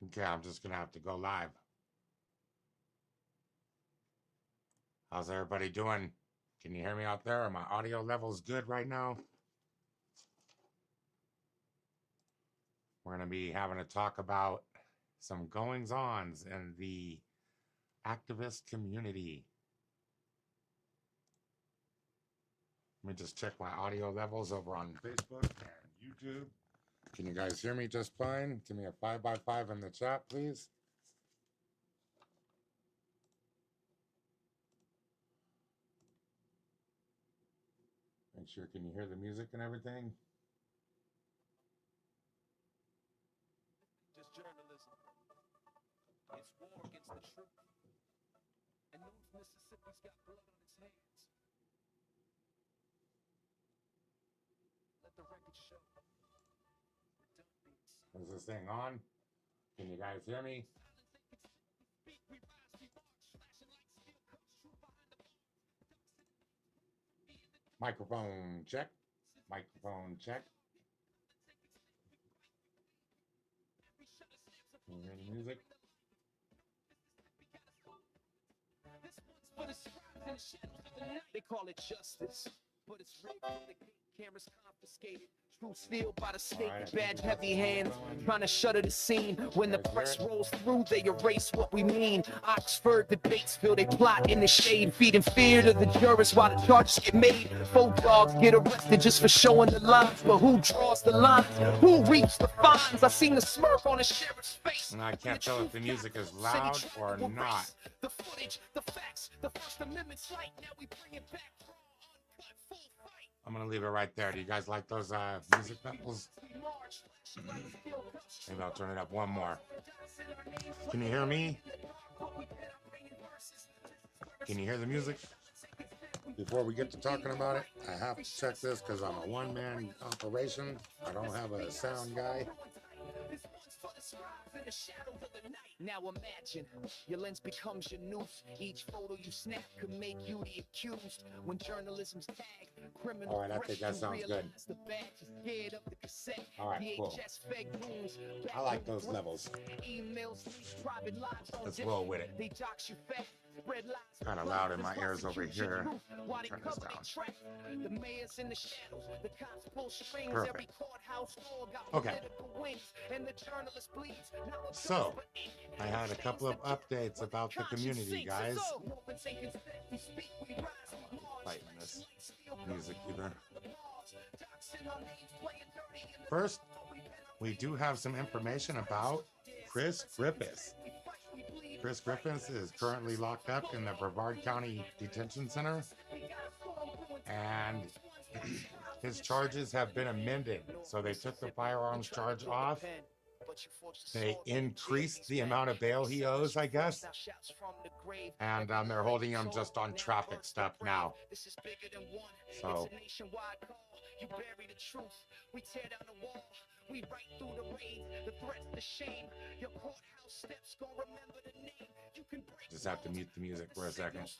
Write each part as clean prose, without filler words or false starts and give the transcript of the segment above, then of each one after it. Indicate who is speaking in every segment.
Speaker 1: Okay, I'm just gonna have to go live. How's everybody doing? Can you hear me out there? Are my audio levels good right now? We're gonna be having a talk about some goings-ons in the activist community. Let me just check my audio levels over on Facebook and YouTube. Can you guys hear me just fine? Give me a 5x5 in the chat, please. Make sure, can you hear the music and everything?
Speaker 2: Just journalism. It's war against the truth. And North Mississippi's got blood on its hands. Let the record show.
Speaker 1: Is this thing on? Can you guys hear me? Microphone check. Microphone check. Can you hear the music?
Speaker 2: They call it justice, but it's rigged from the gate. Cameras confiscated. Truth steal by the state. Badge heavy hands trying to shutter the scene. When the press rolls through, they erase what we mean. Oxford debates feel they plot in the shade, feeding fear to the jurors while the charges get made. Folk dogs get arrested just for showing the lines, but who draws the lines? Who reaps the fines? I seen the smirk on the sheriff's face.
Speaker 1: And I can't tell if the music is loud or not.
Speaker 2: The footage, the facts, the First Amendment's light. Now we bring it back.
Speaker 1: I'm gonna leave it right there. Do you guys like those music levels? Maybe I'll turn it up one more. Can you hear me? Can you hear the music? Before we get to talking about it, I have to check this because I'm a one-man operation. I don't have a sound guy.
Speaker 2: Now imagine your lens becomes your noose. Each photo you snap could make you the accused. When journalism's tagged, criminal.
Speaker 1: All right, I think that sounds good. All right, cool. I like those levels. Let's roll with it. Kind of loud in my ears over here. Turn this down. Perfect. Okay. So, I had a couple of updates about the community, guys. Fighting this music either. First, we do have some information about Chris Griffin. Chris Griffin is currently locked up in the Brevard County Detention Center, and his charges have been amended. So they took the firearms charge off. They increased the amount of bail he owes, I guess, and they're holding him just on traffic stuff now. So just have to mute the music for a second.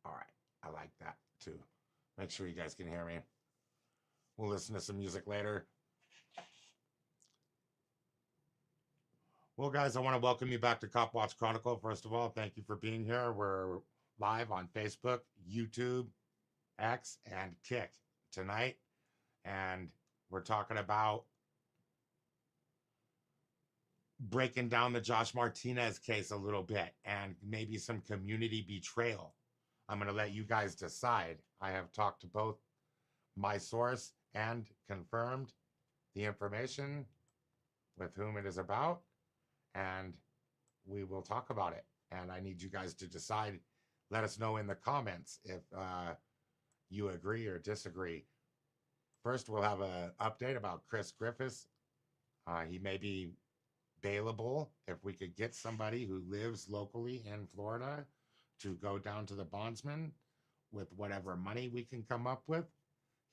Speaker 1: All right, I like that too. Make sure you guys can hear me. We'll listen to some music later. Well, guys, I want to welcome you back to Copwatch Chronicle. First of all, thank you for being here. We're live on Facebook, YouTube, X, and Kick tonight. And we're talking about breaking down the Josh Martinez case a little bit and maybe some community betrayal. I'm going to let you guys decide. I have talked to both my source and confirmed the information with whom it is about, and we will talk about it. And I need you guys to decide. Let us know in the comments if you agree or disagree. First, we'll have an update about Chris Griffin. He may be bailable if we could get somebody who lives locally in Florida to go down to the bondsman with whatever money we can come up with.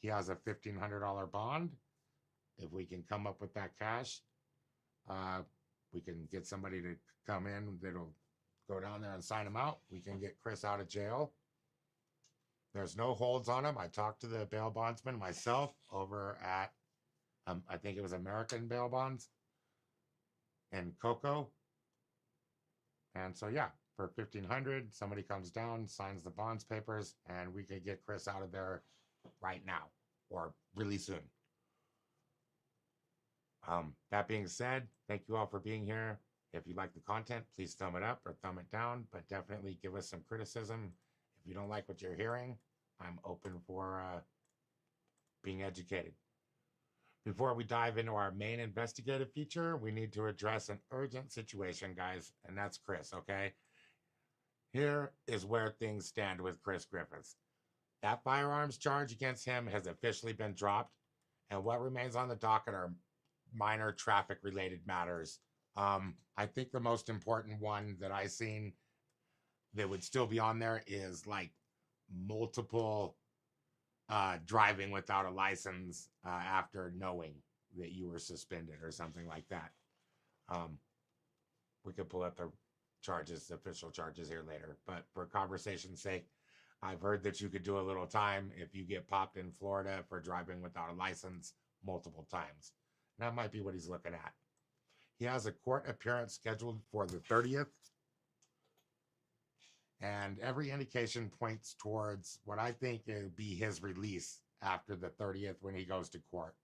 Speaker 1: He has a $1,500 bond. If we can come up with that cash, we can get somebody to come in that'll go down there and sign him out. We can get Chris out of jail. There's no holds on him. I talked to the bail bondsman myself over at, I think it was American Bail Bonds. in Cocoa. And so, yeah, for 1,500, somebody comes down, signs the bonds papers, and we could get Chris out of there right now or really soon. That being said, thank you all for being here. If you like the content, please thumb it up or thumb it down, but definitely give us some criticism. If you don't like what you're hearing, I'm open for being educated. Before we dive into our main investigative feature, we need to address an urgent situation, guys, and that's Chris, okay? Here is where things stand with Chris Griffiths. That firearms charge against him has officially been dropped, and what remains on the docket are minor traffic-related matters. I think the most important one that I've seen that would still be on there is like multiple driving without a license after knowing that you were suspended or something like that. We could pull up the charges, the official charges here later, but for conversation's sake, I've heard that you could do a little time if you get popped in Florida for driving without a license multiple times. That might be what he's looking at. He has a court appearance scheduled for the 30th. And every indication points towards what I think it would be his release after the 30th when he goes to court.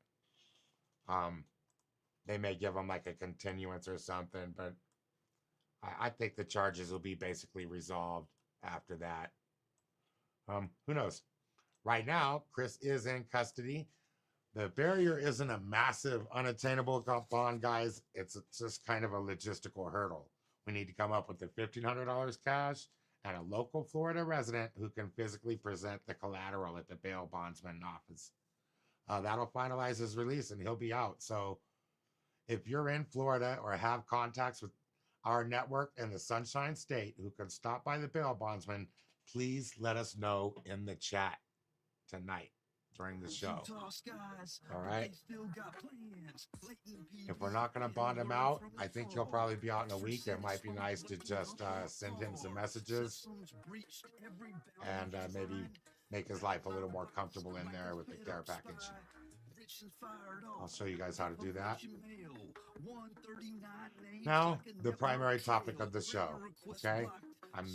Speaker 1: They may give him like a continuance or something, but I think the charges will be basically resolved after that. Who knows? Right now, Chris is in custody. The barrier isn't a massive, unattainable bond, guys. It's just kind of a logistical hurdle. We need to come up with the $1,500 cash and a local Florida resident who can physically present the collateral at the bail bondsman office. That'll finalize his release and he'll be out. So if you're in Florida or have contacts with our network in the Sunshine State who can stop by the bail bondsman, please let us know in the chat tonight during the show. All right. If we're not going to bond him out, I think he'll probably be out in a week. It might be nice to just send him some messages and maybe make his life a little more comfortable in there with the care package. I'll show you guys how to do that. Now, the primary topic of the show, okay? I'm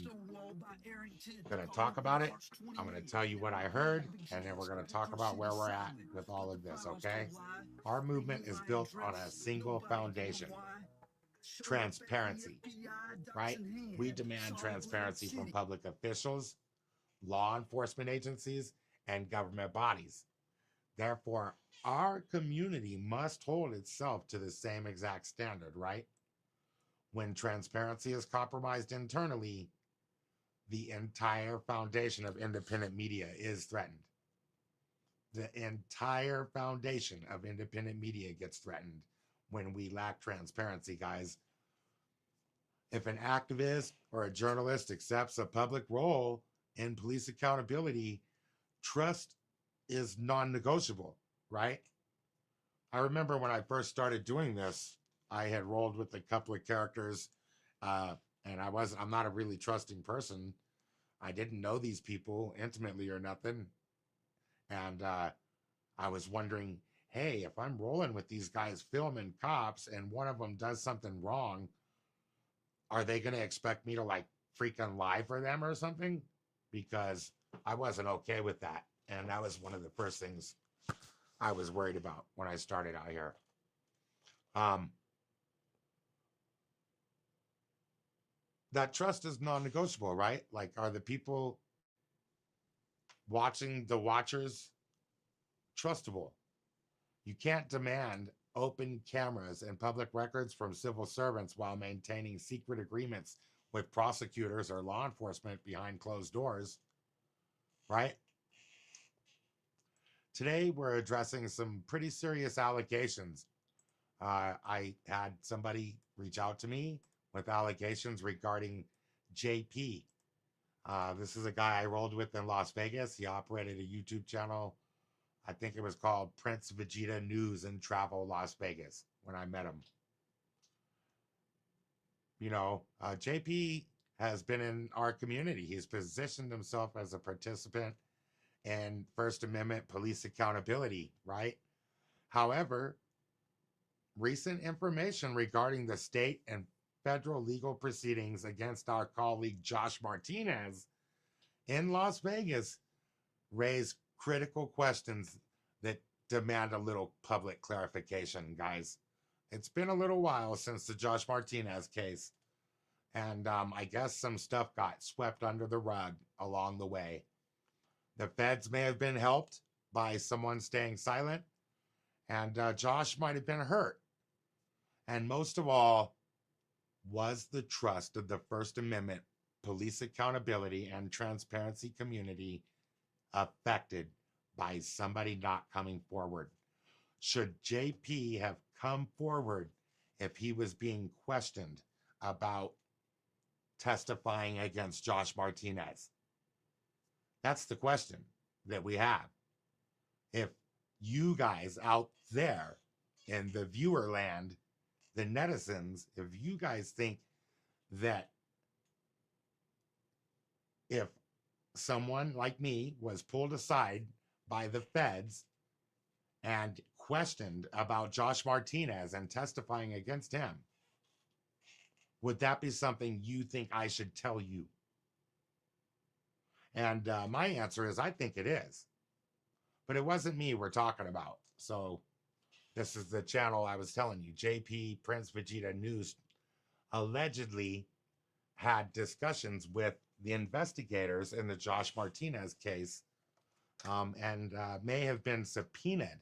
Speaker 1: going to talk about it. I'm going to tell you what I heard, and then we're going to talk about where we're at with all of this, okay? Our movement is built on a single foundation: transparency, right? We demand transparency from public officials, law enforcement agencies, and government bodies. Therefore, our community must hold itself to the same exact standard, right? When transparency is compromised internally, the entire foundation of independent media is threatened. The entire foundation of independent media gets threatened when we lack transparency, guys. If an activist or a journalist accepts a public role in police accountability, trust is non-negotiable, right? I remember when I first started doing this, I had rolled with a couple of characters, and I'm not a really trusting person. I didn't know these people intimately or nothing. And I was wondering, hey, if I'm rolling with these guys filming cops and one of them does something wrong, are they going to expect me to like freaking lie for them or something? Because I wasn't okay with that. And that was one of the first things I was worried about when I started out here. That trust is non-negotiable, right? Like, are the people watching the watchers trustable? You can't demand open cameras and public records from civil servants while maintaining secret agreements with prosecutors or law enforcement behind closed doors, right? Today, we're addressing some pretty serious allegations. I had somebody reach out to me with allegations regarding JP. This is a guy I rolled with in Las Vegas. He operated a YouTube channel. I think it was called Prince Vegeta News and Travel Las Vegas when I met him. You know, JP has been in our community. He's positioned himself as a participant in First Amendment police accountability, right? However, recent information regarding the state and federal legal proceedings against our colleague Josh Martinez in Las Vegas raise critical questions that demand a little public clarification, guys. It's been a little while since the Josh Martinez case, and I guess some stuff got swept under the rug along the way. The feds may have been helped by someone staying silent, and Josh might have been hurt. And most of all, was the trust of the First Amendment police accountability and transparency community affected by somebody not coming forward? Should JP have come forward if he was being questioned about testifying against Josh Martinez? That's the question that we have. If you guys out there in the viewer land, the netizens, if you guys think that if someone like me was pulled aside by the feds and questioned about Josh Martinez and testifying against him, would that be something you think I should tell you? And my answer is, I think it is. But it wasn't me we're talking about. So this is the channel I was telling you. JP Prince Vegeta News allegedly had discussions with the investigators in the Josh Martinez case, and may have been subpoenaed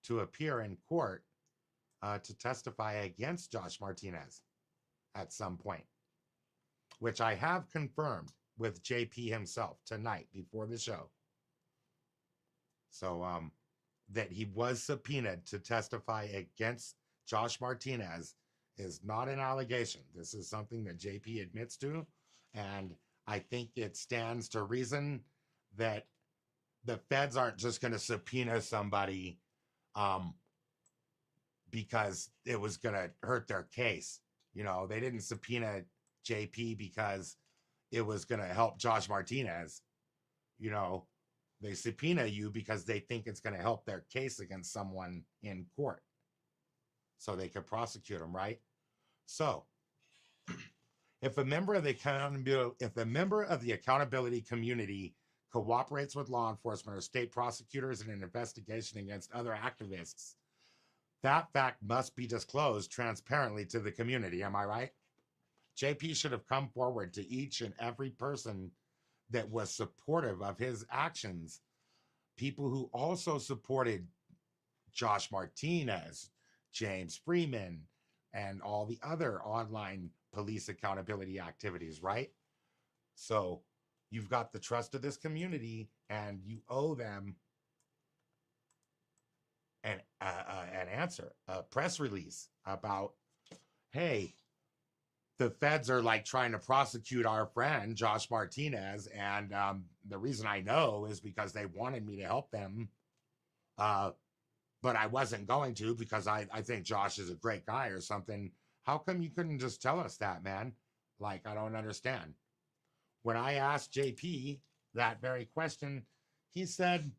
Speaker 1: to appear in court to testify against Josh Martinez at some point, which I have confirmed with JP himself tonight before the show. So that he was subpoenaed to testify against Josh Martinez is not an allegation. This is something that JP admits to, and I think it stands to reason that the feds aren't just going to subpoena somebody because it was going to hurt their case. You know, they didn't subpoena JP because it was going to help Josh Martinez. You know, they subpoena you because they think it's going to help their case against someone in court, so they could prosecute them, right? So, if a member of the accountability community cooperates with law enforcement or state prosecutors in an investigation against other activists, that fact must be disclosed transparently to the community. Am I right? JP should have come forward to each and every person that was supportive of his actions. People who also supported Josh Martinez, James Freeman, and all the other online police accountability activities, right? So you've got the trust of this community, and you owe them an answer, a press release about, hey, the feds are like trying to prosecute our friend Josh Martinez, and the reason I know is because they wanted me to help them, but I wasn't going to because I think Josh is a great guy or something. How come you couldn't just tell us that, man? Like, I don't understand. When I asked JP that very question, he said,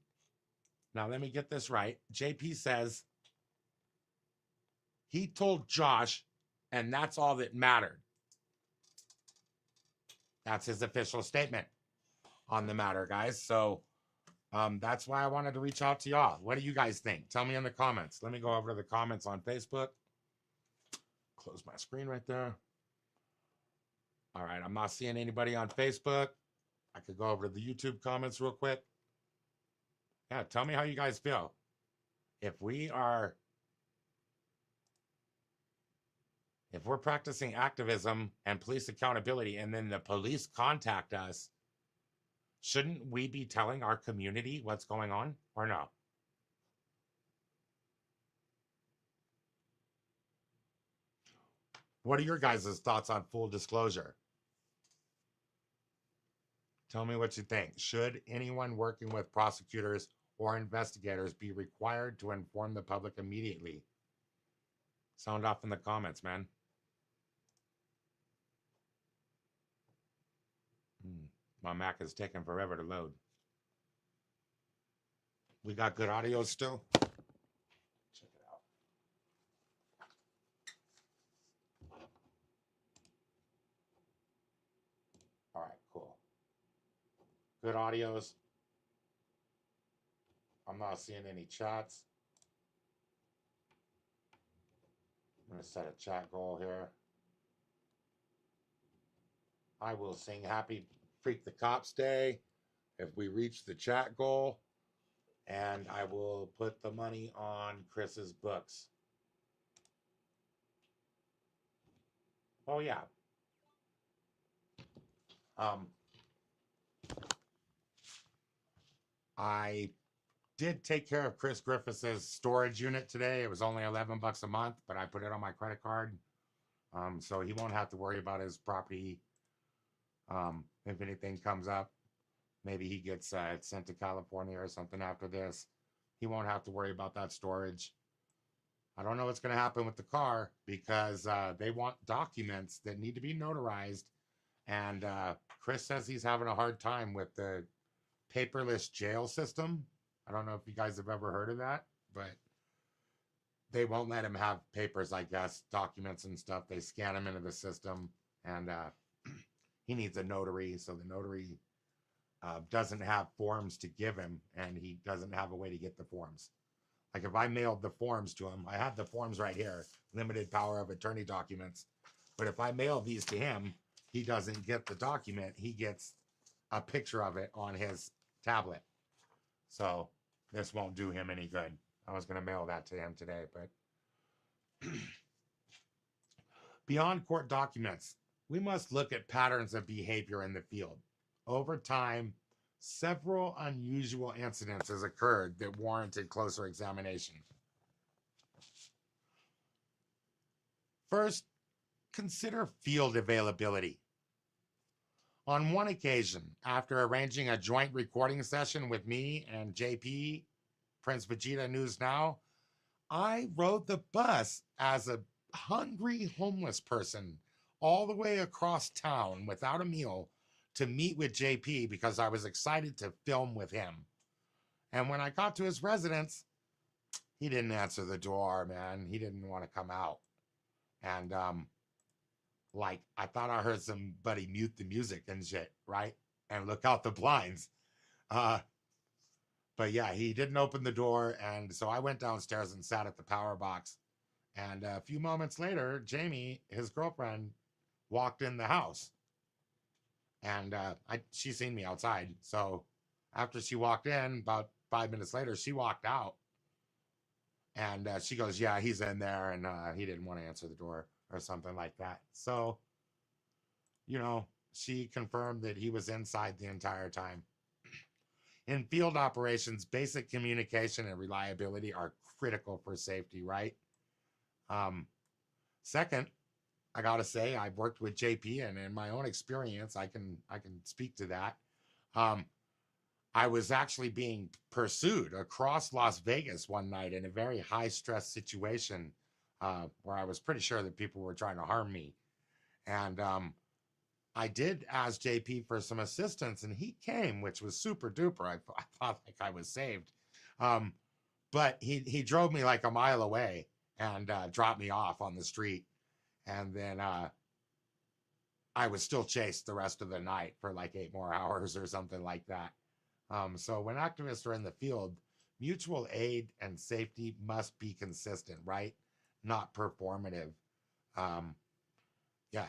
Speaker 1: now let me get this right. JP says he told Josh, and that's all that mattered. That's his official statement on the matter, guys. So that's why I wanted to reach out to y'all. What do you guys think? Tell me in the comments. Let me go over to the comments on Facebook. Close my screen right there. All right, I'm not seeing anybody on Facebook. I could go over to the YouTube comments real quick. Yeah, tell me how you guys feel. If we're practicing activism and police accountability, and then the police contact us, shouldn't we be telling our community what's going on, or no? What are your guys' thoughts on full disclosure? Tell me what you think. Should anyone working with prosecutors or investigators be required to inform the public immediately? Sound off in the comments, man. My Mac is taking forever to load. We got good audio still? Check it out. Good audios. I'm not seeing any chats. I'm going to set a chat goal here. I will sing Happy Freak the Cops Day if we reach the chat goal. And I will put the money on Chris's books. Oh, yeah. I did take care of Chris Griffith's storage unit today. It was only $11 a month, but I put it on my credit card. So he won't have to worry about his property. If anything comes up, maybe he gets sent to California or something after this. He won't have to worry about that storage. I don't know what's going to happen with the car because they want documents that need to be notarized. And Chris says he's having a hard time with the paperless jail system. I don't know if you guys have ever heard of that, but they won't let him have papers, I guess, documents and stuff. They scan him into the system, and he needs a notary. So the notary doesn't have forms to give him, and he doesn't have a way to get the forms. Like if I mailed the forms to him, I have the forms right here, limited power of attorney documents. But if I mail these to him, he doesn't get the document. He gets a picture of it on his tablet. So this won't do him any good. I was going to mail that to him today, but beyond court documents, we must look at patterns of behavior in the field. Over time, several unusual incidents has occurred that warranted closer examination. First, consider field availability. On one occasion, after arranging a joint recording session with me and JP, Prince Vegeta News Now, I rode the bus as a hungry homeless person all the way across town without a meal to meet with JP because I was excited to film with him. And when I got to his residence, he didn't answer the door, man. He didn't want to come out. And like I thought I heard somebody mute the music and shit, right? And look out the blinds. But yeah, he didn't open the door, and so I went downstairs and sat at the power box. And a few moments later, Jamie, his girlfriend, walked in the house. And she seen me outside. So after she walked in, about 5 minutes later, she walked out. And she goes, yeah, he's in there, and he didn't want to answer the door or something like that. So, you know, she confirmed that he was inside the entire time. In field operations, basic communication and reliability are critical for safety, right? Second, I gotta say, I've worked with JP, and in my own experience, I can speak to that. I was actually being pursued across Las Vegas one night in a very high stress situation where I was pretty sure that people were trying to harm me. And I did ask JP for some assistance, and he came, which was super duper. I thought like I was saved. But he drove me like a mile away and dropped me off on the street. And then I was still chased the rest of the night for like 8 more hours or something like that. So when activists are in the field, mutual aid and safety must be consistent, right? Not performative. Yeah,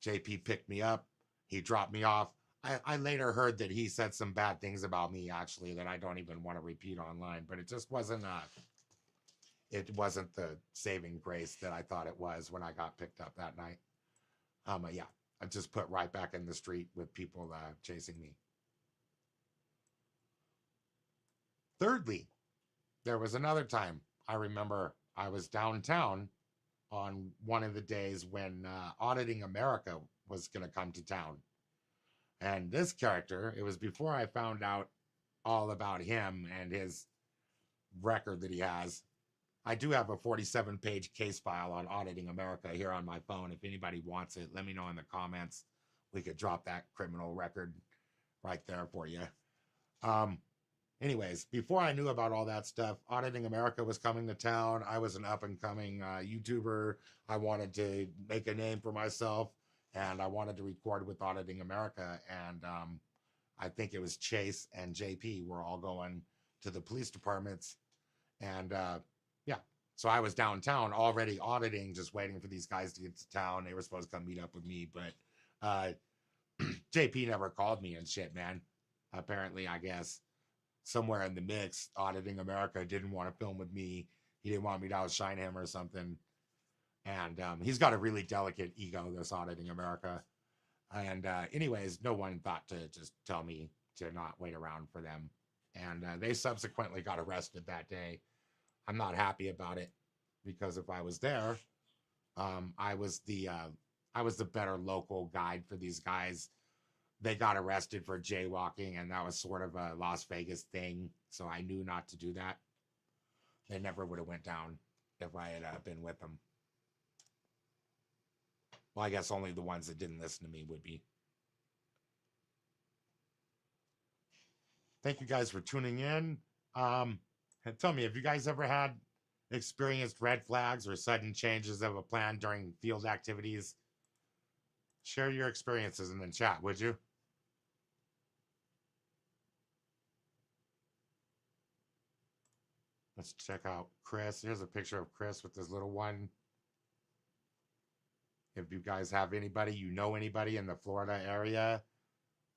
Speaker 1: JP picked me up. He dropped me off. I later heard that he said some bad things about me, actually, that I don't even want to repeat online, but it just wasn't the saving grace that I thought it was when I got picked up that night. Yeah, I just put right back in the street with people chasing me. Thirdly, there was another time I remember I was downtown on one of the days when Auditing America was going to come to town. And this character, it was before I found out all about him and his record that he has. I do have a 47-page case file on Auditing America here on my phone. If anybody wants it, let me know in the comments. We could drop that criminal record right there for you. Anyways, before I knew about all that stuff, Auditing America was coming to town. I was an up-and-coming YouTuber. I wanted to make a name for myself, and I wanted to record with Auditing America. And I think it was Chase and JP were all going to the police departments. And yeah, so I was downtown already auditing, just waiting for these guys to get to town. They were supposed to come meet up with me, but JP never called me and shit, man. Apparently, I guess somewhere in the mix, Auditing America didn't want to film with me. He didn't want me to outshine him or something. And he's got a really delicate ego, this Auditing America. And anyways, no one thought to just tell me to not wait around for them. And they subsequently got arrested that day. I'm not happy about it, because if I was there, I was the better local guide for these guys. They got arrested for jaywalking, and that was sort of a Las Vegas thing. So I knew not to do that. They never would have went down if I had been with them. Well, I guess only the ones that didn't listen to me would be. Thank you guys for tuning in. And tell me, have you guys ever had experienced red flags or sudden changes of a plan during field activities? Share your experiences in the chat, would you? Let's check out Chris. Here's a picture of Chris with his little one. If you guys have anybody, you know anybody in the Florida area,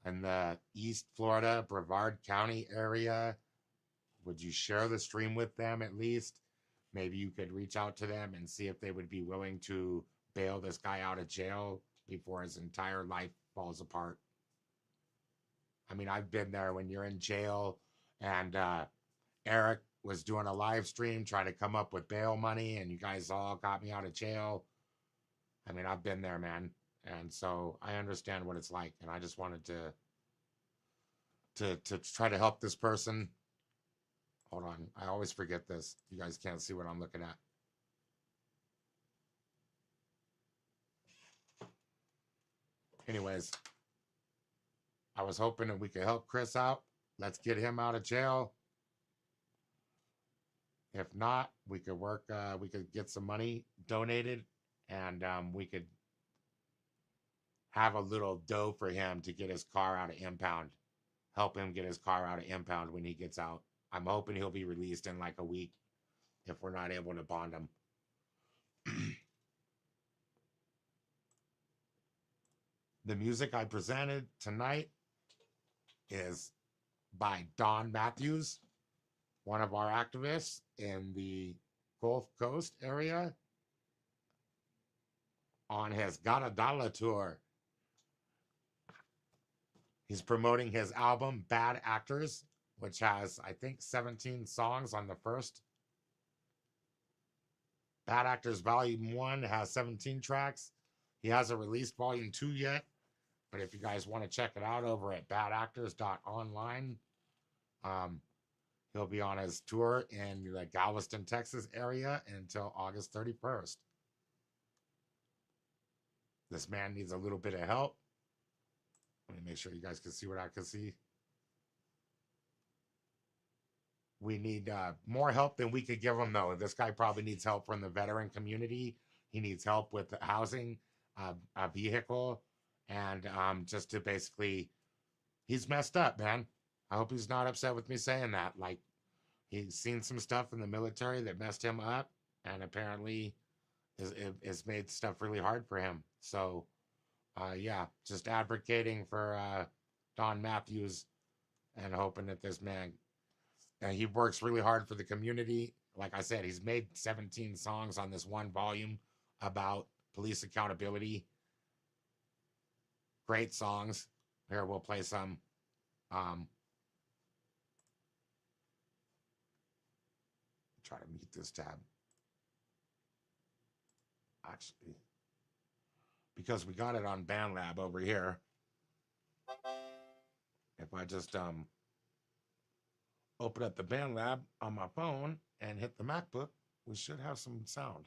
Speaker 1: in the East Florida, Brevard County area, would you share the stream with them at least? Maybe you could reach out to them and see if they would be willing to bail this guy out of jail before his entire life falls apart. I mean, I've been there when you're in jail, and Eric was doing a live stream trying to come up with bail money, and you guys all got me out of jail. I mean, I've been there, man. And so I understand what it's like. And I just wanted to try to help this person. Hold on. I always forget this. You guys can't see what I'm looking at. Anyways, I was hoping that we could help Chris out. Let's get him out of jail. If not, we could work, we could get some money donated, and we could have a little dough for him to get his car out of impound. Help him get his car out of impound when he gets out. I'm hoping he'll be released in like a week if we're not able to bond him. The music I presented tonight is by Don Matthews, one of our activists in the Gulf Coast area, on his Gadadala tour. He's promoting his album, Bad Actors, which has, I think, 17 songs on the first. Bad Actors Volume 1 has 17 tracks. He hasn't released Volume 2 yet, but if you guys want to check it out over at badactors.online, he'll be on his tour in the Galveston, Texas area until August 31st. This man needs a little bit of help. Let me make sure you guys can see what I can see. We need more help than we could give him, though. This guy probably needs help from the veteran community. He needs help with housing, a vehicle, and just to basically, he's messed up, man. I hope he's not upset with me saying that. Like, he's seen some stuff in the military that messed him up, and apparently it's made stuff really hard for him. So, yeah, just advocating for Don Matthews and hoping that this man, he works really hard for the community. Like I said, he's made 17 songs on this one volume about police accountability. Great songs. Here, we'll play some. Try to mute this tab. Actually, because we got it on BandLab over here. If I just open up the BandLab on my phone and hit the MacBook, we should have some sound.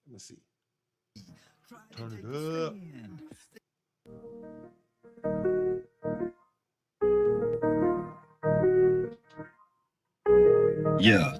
Speaker 1: Let me see. Turn it up.
Speaker 3: Yeah.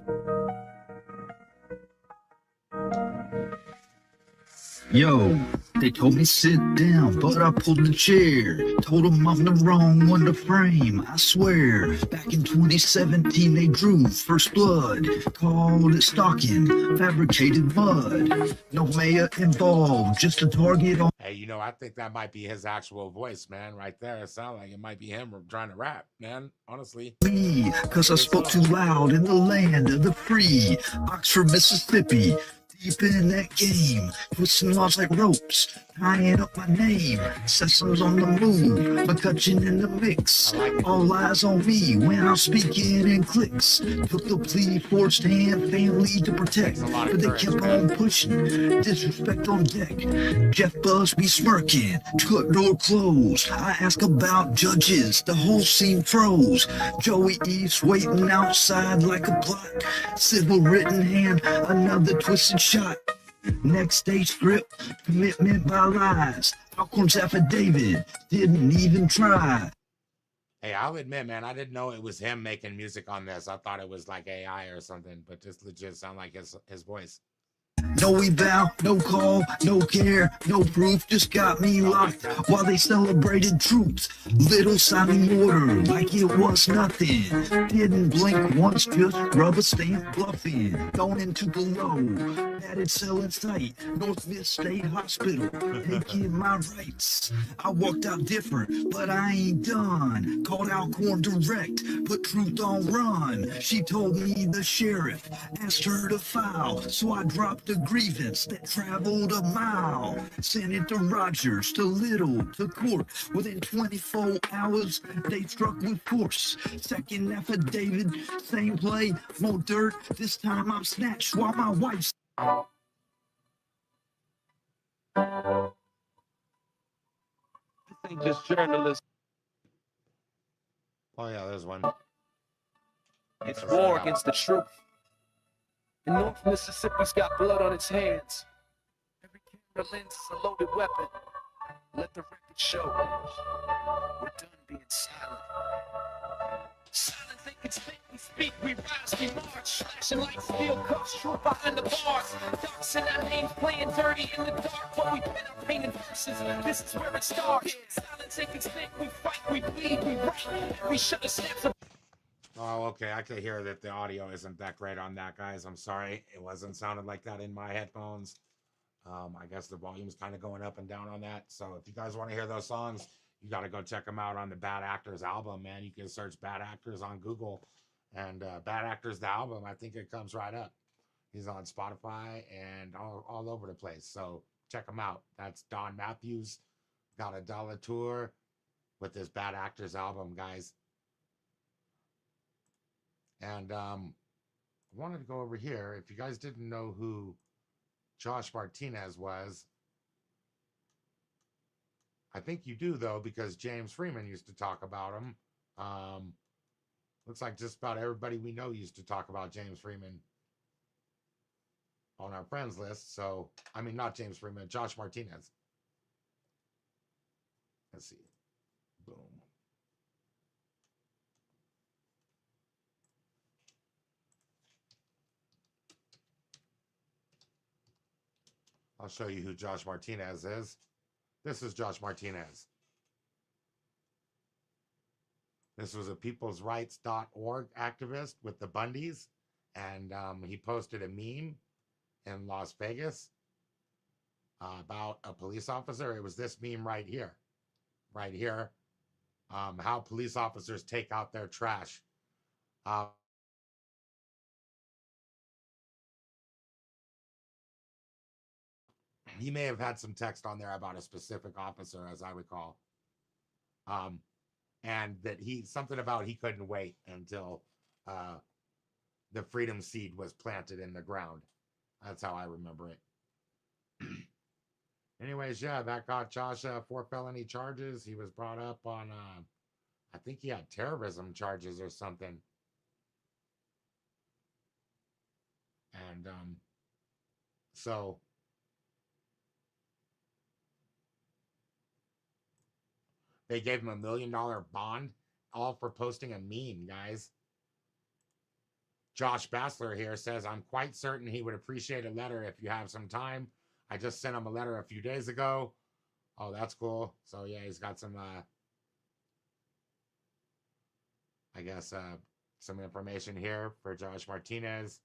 Speaker 3: Yo, They told me sit down, but I pulled the chair. Told them I'm the wrong one to frame, I swear. Back in 2017 they drew first blood. Called it stalking, fabricated mud. No mayor involved, just a target on
Speaker 1: Hey, you know, I think that might be his actual voice, man, right there. It sounds like it might be him trying to rap, man, honestly.
Speaker 3: me. Cause I spoke too loud in the land of the free. Oxford, Mississippi. Deep in that game, twisting laws like ropes, tying up my name. Sessions on the move, McCutcheon in the mix. All eyes on me when I'm speaking in clicks. Took the plea, forced hand, family to protect, but they kept on pushing. Disrespect on deck. Jeff Buzz be smirking, cut door closed. I ask about judges, the whole scene froze. Joey East waiting outside like a plot. Civil written hand, another twisted shot. Next day script, commitment by lies. Alcorn's affidavit, didn't even try.
Speaker 1: Hey, I'll admit, man, I didn't know it was him making music on this. I thought it was like AI or something, but this legit sound like his voice.
Speaker 3: No eval, no call, no care, no proof, just got me locked while they celebrated troops. Little signing order like it was nothing. Didn't blink once, just rubber stamp bluffing. Thrown into below, padded cell in sight. North Mid State Hospital, taking my rights. I walked out different, but I ain't done. Called Alcorn direct, put truth on run. She told me the sheriff asked her to file, so I dropped a grievance that traveled a mile. Sent it to Rogers, to Little, to court. Within 24 hours, they struck with force. Second affidavit, same play, more dirt. This time I'm snatched while my wife's.
Speaker 2: This ain't just journalism.
Speaker 1: Oh, yeah, there's one.
Speaker 2: It's war against the truth. And North Mississippi's got blood on its hands. Every camera lens is a loaded weapon. Let the record show. We're done being silent. Silent, they can think, we speak, we rise, we march. Flashing like steel cuffs, true behind the bars. Darks in our names, playing dirty in the dark. But we pen our pain in verses, this is where it starts. Silent, they can think, we fight, we bleed, we write. We shut the steps of.
Speaker 1: Oh, okay. I could hear that the audio isn't that great on that, guys. I'm sorry. It wasn't sounding like that in my headphones. I guess the volume's kind of going up and down on that. So if you guys want to hear those songs, you got to go check them out on the Bad Actors album, man. You can search Bad Actors on Google and Bad Actors, the album. I think it comes right up. He's on Spotify and all over the place. So check him out. That's Don Matthews. Got a dollar tour with this Bad Actors album, guys. And I wanted to go over here. If you guys didn't know who Josh Martinez was, I think you do, though, because James Freeman used to talk about him. Looks like just about everybody we know used to talk about James Freeman on our friends list. So, I mean, not James Freeman, Josh Martinez. Let's see. Boom. I'll show you who Josh Martinez is. This is Josh Martinez. This was a peoplesrights.org activist with the Bundys, and he posted a meme in Las Vegas about a police officer. It was this meme right here. How police officers take out their trash. He may have had some text on there about a specific officer, as I recall. And that something about he couldn't wait until the freedom seed was planted in the ground. That's how I remember it. Anyways, yeah, that got Josh 4 felony charges. He was brought up on, I think he had terrorism charges or something. And so they gave him $1 million bond, all for posting a meme, guys. Josh Bassler here says, I'm quite certain he would appreciate a letter if you have some time. I just sent him a letter a few days ago. Oh, that's cool. So yeah, he's got some I guess some information here for Josh Martinez.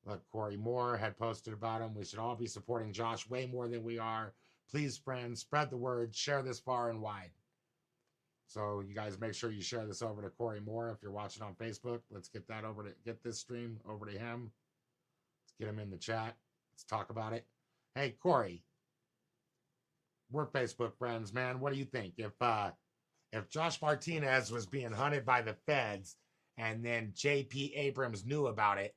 Speaker 1: Look, Corey Moore had posted about him. We should all be supporting Josh way more than we are. Please, friends, spread the word. Share this far and wide. So you guys make sure you share this over to Corey Moore if you're watching on Facebook. Let's get that over to get this stream over to him. Let's get him in the chat. Let's talk about it. Hey, Corey, we're Facebook friends, man. What do you think? If Josh Martinez was being hunted by the feds and then J.P. Abrams knew about it,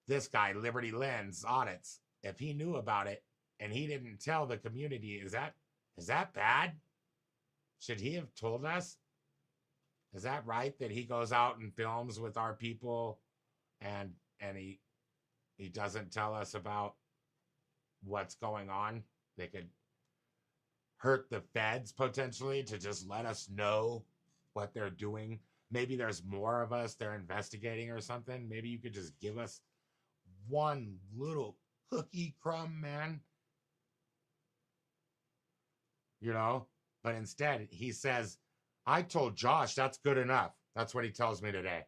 Speaker 1: this guy, Liberty Lens Audits, if he knew about it and he didn't tell the community, is that bad? Should he have told us? Is that right that he goes out and films with our people and he doesn't tell us about what's going on? They could hurt the feds potentially to just let us know what they're doing. Maybe there's more of us they're investigating or something. Maybe you could just give us one little cookie crumb, man. You know? But instead, he says, I told Josh that's good enough. That's what he tells me today.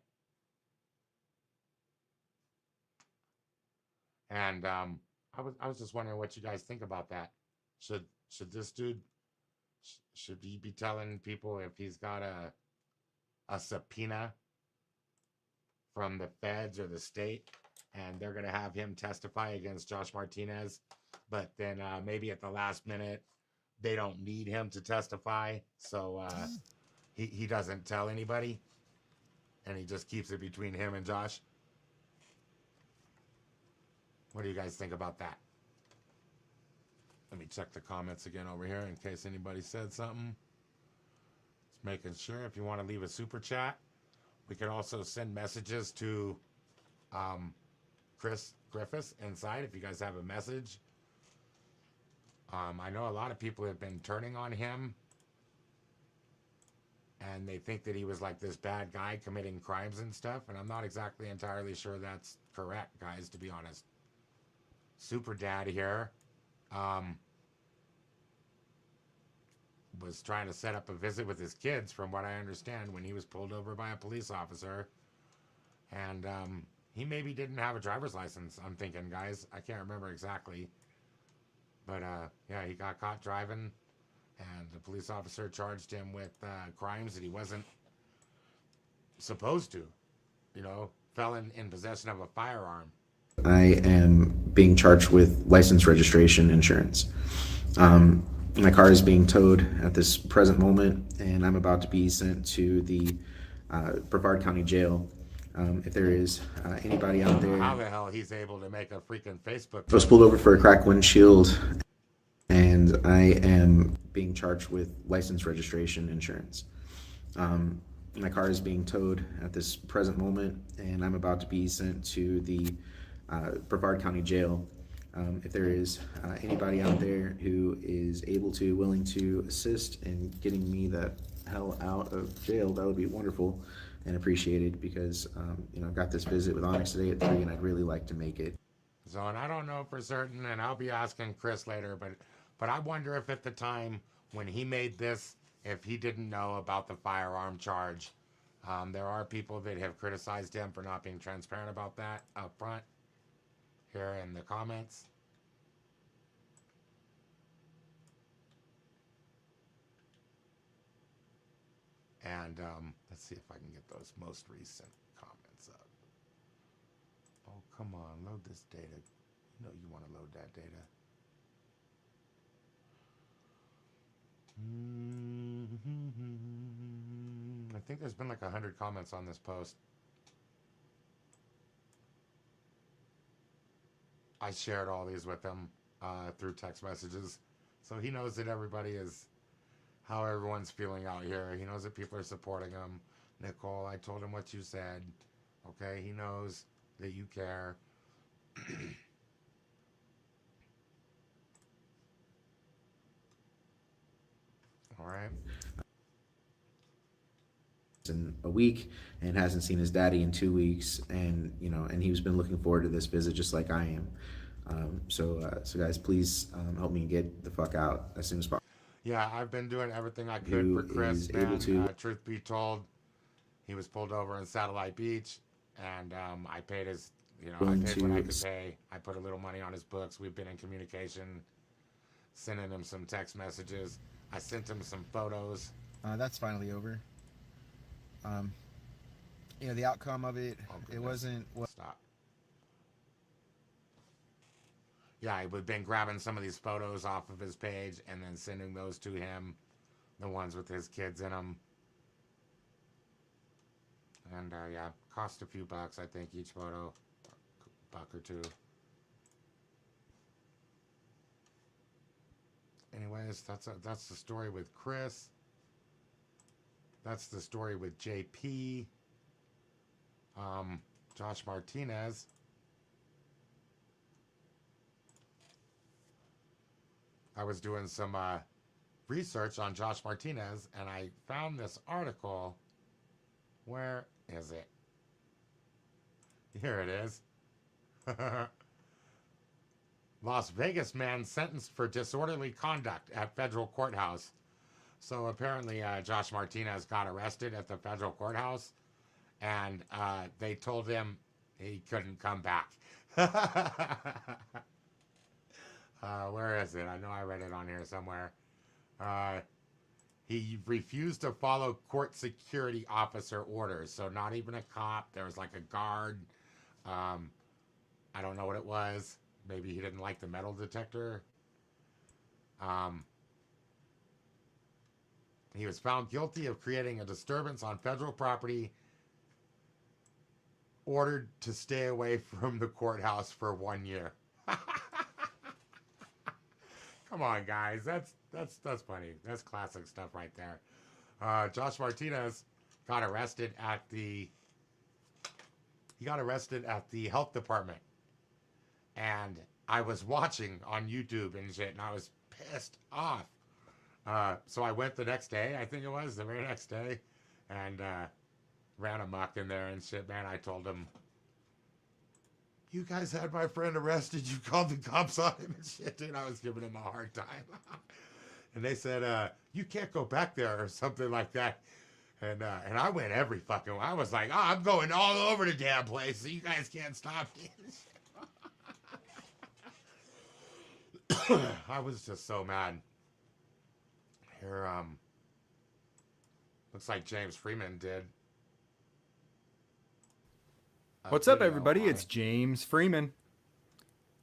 Speaker 1: And I was just wondering what you guys think about that. Should this dude, should he be telling people if he's got a subpoena from the feds or the state and they're going to have him testify against Josh Martinez, but then maybe at the last minute they don't need him to testify, so he doesn't tell anybody and he just keeps it between him and Josh? What do you guys think about that? Let me check the comments again over here in case anybody said something. Just making sure. If you want to leave a super chat, we can also send messages to Chris Griffin inside if you guys have a message. I know a lot of people have been turning on him and they think that he was like this bad guy committing crimes and stuff, and I'm not exactly entirely sure that's correct, guys, to be honest. Super Dad here was trying to set up a visit with his kids, from what I understand, when he was pulled over by a police officer. And he maybe didn't have a driver's license, I'm thinking, guys. I can't remember exactly. But yeah, he got caught driving, and the police officer charged him with crimes that he wasn't supposed to. You know, felon in possession of a firearm.
Speaker 4: I am being charged with license, registration, insurance. My car is being towed at this present moment, and I'm about to be sent to the Brevard County Jail. If there is anybody out there,
Speaker 1: how the hell he's able to make a freaking Facebook?
Speaker 4: I was pulled over for a cracked windshield, and I am being charged with license, registration, insurance. My car is being towed at this present moment, and I'm about to be sent to the Brevard County Jail. If there is anybody out there who is able to, willing to assist in getting me the hell out of jail, that would be wonderful and appreciated, because you know, I've got this visit with Onyx today at 3, and I'd really like to make it.
Speaker 1: So, and I don't know for certain, and I'll be asking Chris later, but I wonder if at the time when he made this, if he didn't know about the firearm charge. There are people that have criticized him for not being transparent about that up front here in the comments. And let's see if I can get those most recent comments up. Oh, come on, load this data. You know you want to load that data. I think there's been like 100 comments on this post. I shared all these with him through text messages. So he knows that everybody is, how everyone's feeling out here. He knows that people are supporting him. Nicole, I told him what you said. Okay, he knows that you care. All right.
Speaker 4: In a week, and hasn't seen his daddy in 2 weeks, and you know, and he's been looking forward to this visit just like I am. So guys, please help me get the fuck out as soon as possible.
Speaker 1: Yeah, I've been doing everything I could
Speaker 4: Who
Speaker 1: for Chris,
Speaker 4: is
Speaker 1: man.
Speaker 4: able to-
Speaker 1: Truth be told, he was pulled over in Satellite Beach, and I paid his, I
Speaker 4: Going
Speaker 1: paid what I
Speaker 4: to
Speaker 1: could pay. I put a little money on his books. We've been in communication, sending him some text messages. I sent him some photos.
Speaker 5: That's finally over. The outcome of it,
Speaker 1: Oh,
Speaker 5: it
Speaker 1: goodness.
Speaker 5: wasn't what.
Speaker 1: Stop. Yeah, we've been grabbing some of these photos off of his page and then sending those to him, the ones with his kids in them. And yeah, cost a few bucks, I think, each photo, $1 or $2. Anyways, that's the story with Chris. That's the story with JP. Josh Martinez. I was doing some research on Josh Martinez, and I found this article. Where is it? Here it is. Las Vegas man sentenced for disorderly conduct at federal courthouse. So apparently Josh Martinez got arrested at the federal courthouse, and they told him he couldn't come back. Where is it? I know I read it on here somewhere. He refused to follow court security officer orders. So not even a cop. There was like a guard. I don't know what it was. Maybe he didn't like the metal detector. He was found guilty of creating a disturbance on federal property, ordered to stay away from the courthouse for 1 year. Come on, guys. That's funny. That's classic stuff right there. Josh Martinez got arrested at the health department. And I was watching on YouTube and shit, and I was pissed off. So I went the next day, I think it was, the very next day, and ran amok in there and shit, man. I told him, you guys had my friend arrested. You called the cops on him and shit, dude. I was giving him a hard time. And they said, you can't go back there or something like that. And I went every fucking way. I was like, I'm going all over the damn place, so you guys can't stop me. I was just so mad. Here, looks like James Freeman did.
Speaker 6: What's up, everybody? It's James Freeman.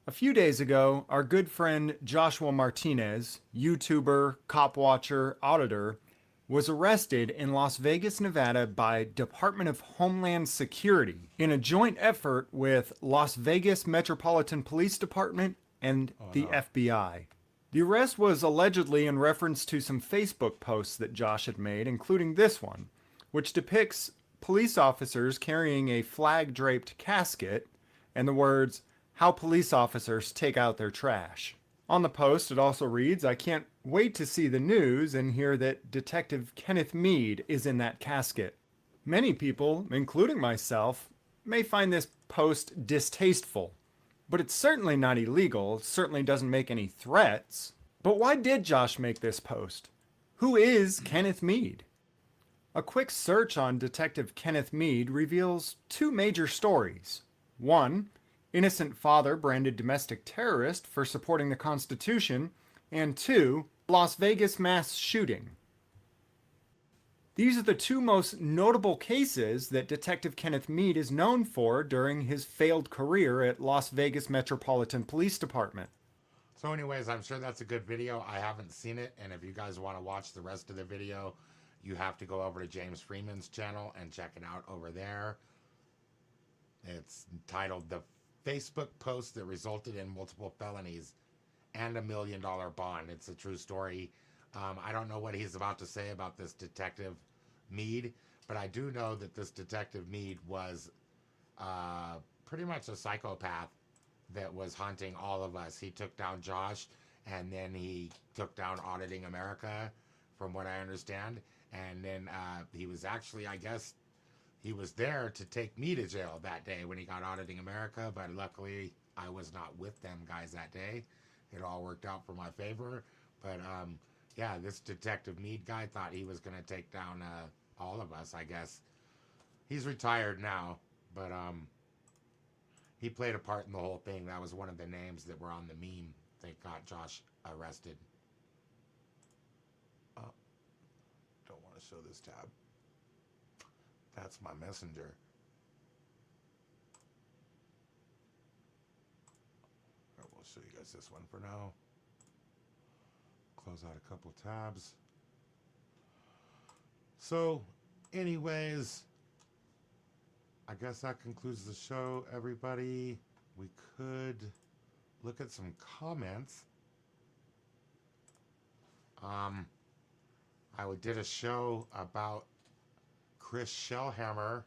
Speaker 6: A few days ago, our good friend Joshua Martinez, YouTuber, cop watcher, auditor, was arrested in Las Vegas, Nevada by Department of Homeland Security in a joint effort with Las Vegas Metropolitan Police Department and the FBI. The arrest was allegedly in reference to some Facebook posts that Josh had made, including this one, which depicts police officers carrying a flag-draped casket and the words, "How police officers take out their trash." On the post, it also reads, "I can't wait to see the news and hear that Detective Kenneth Meade is in that casket." Many people, including myself, may find this post distasteful, but it's certainly not illegal. It certainly doesn't make any threats. But why did Josh make this post? Who is Kenneth Meade? A quick search on Detective Kenneth Meade reveals two major stories. One, innocent father branded domestic terrorist for supporting the Constitution, and two, Las Vegas mass shooting. These are the two most notable cases that Detective Kenneth Meade is known for during his failed career at Las Vegas Metropolitan Police Department.
Speaker 1: So anyways, I'm sure that's a good video. I haven't seen it, and if you guys want to watch the rest of the video, you have to go over to James Freeman's channel and check it out over there. It's titled "The Facebook Post That Resulted in Multiple Felonies and $1 Million Bond." It's a true story. I don't know what he's about to say about this Detective Meade, but I do know that this Detective Meade was pretty much a psychopath that was hunting all of us. He took down Josh, and then he took down Auditing America, from what I understand. And then he was actually, I guess, he was there to take me to jail that day when he got Auditing America, but luckily I was not with them guys that day. It all worked out for my favor. But yeah, this Detective Meade guy thought he was gonna take down all of us, I guess. He's retired now, but he played a part in the whole thing. That was one of the names that were on the meme that got Josh arrested. Don't want to show this tab. That's my messenger. We'll show you guys this one for now. Close out a couple tabs. So, anyways, I guess that concludes the show, everybody. We could look at some comments. I did a show about Chris Shellhammer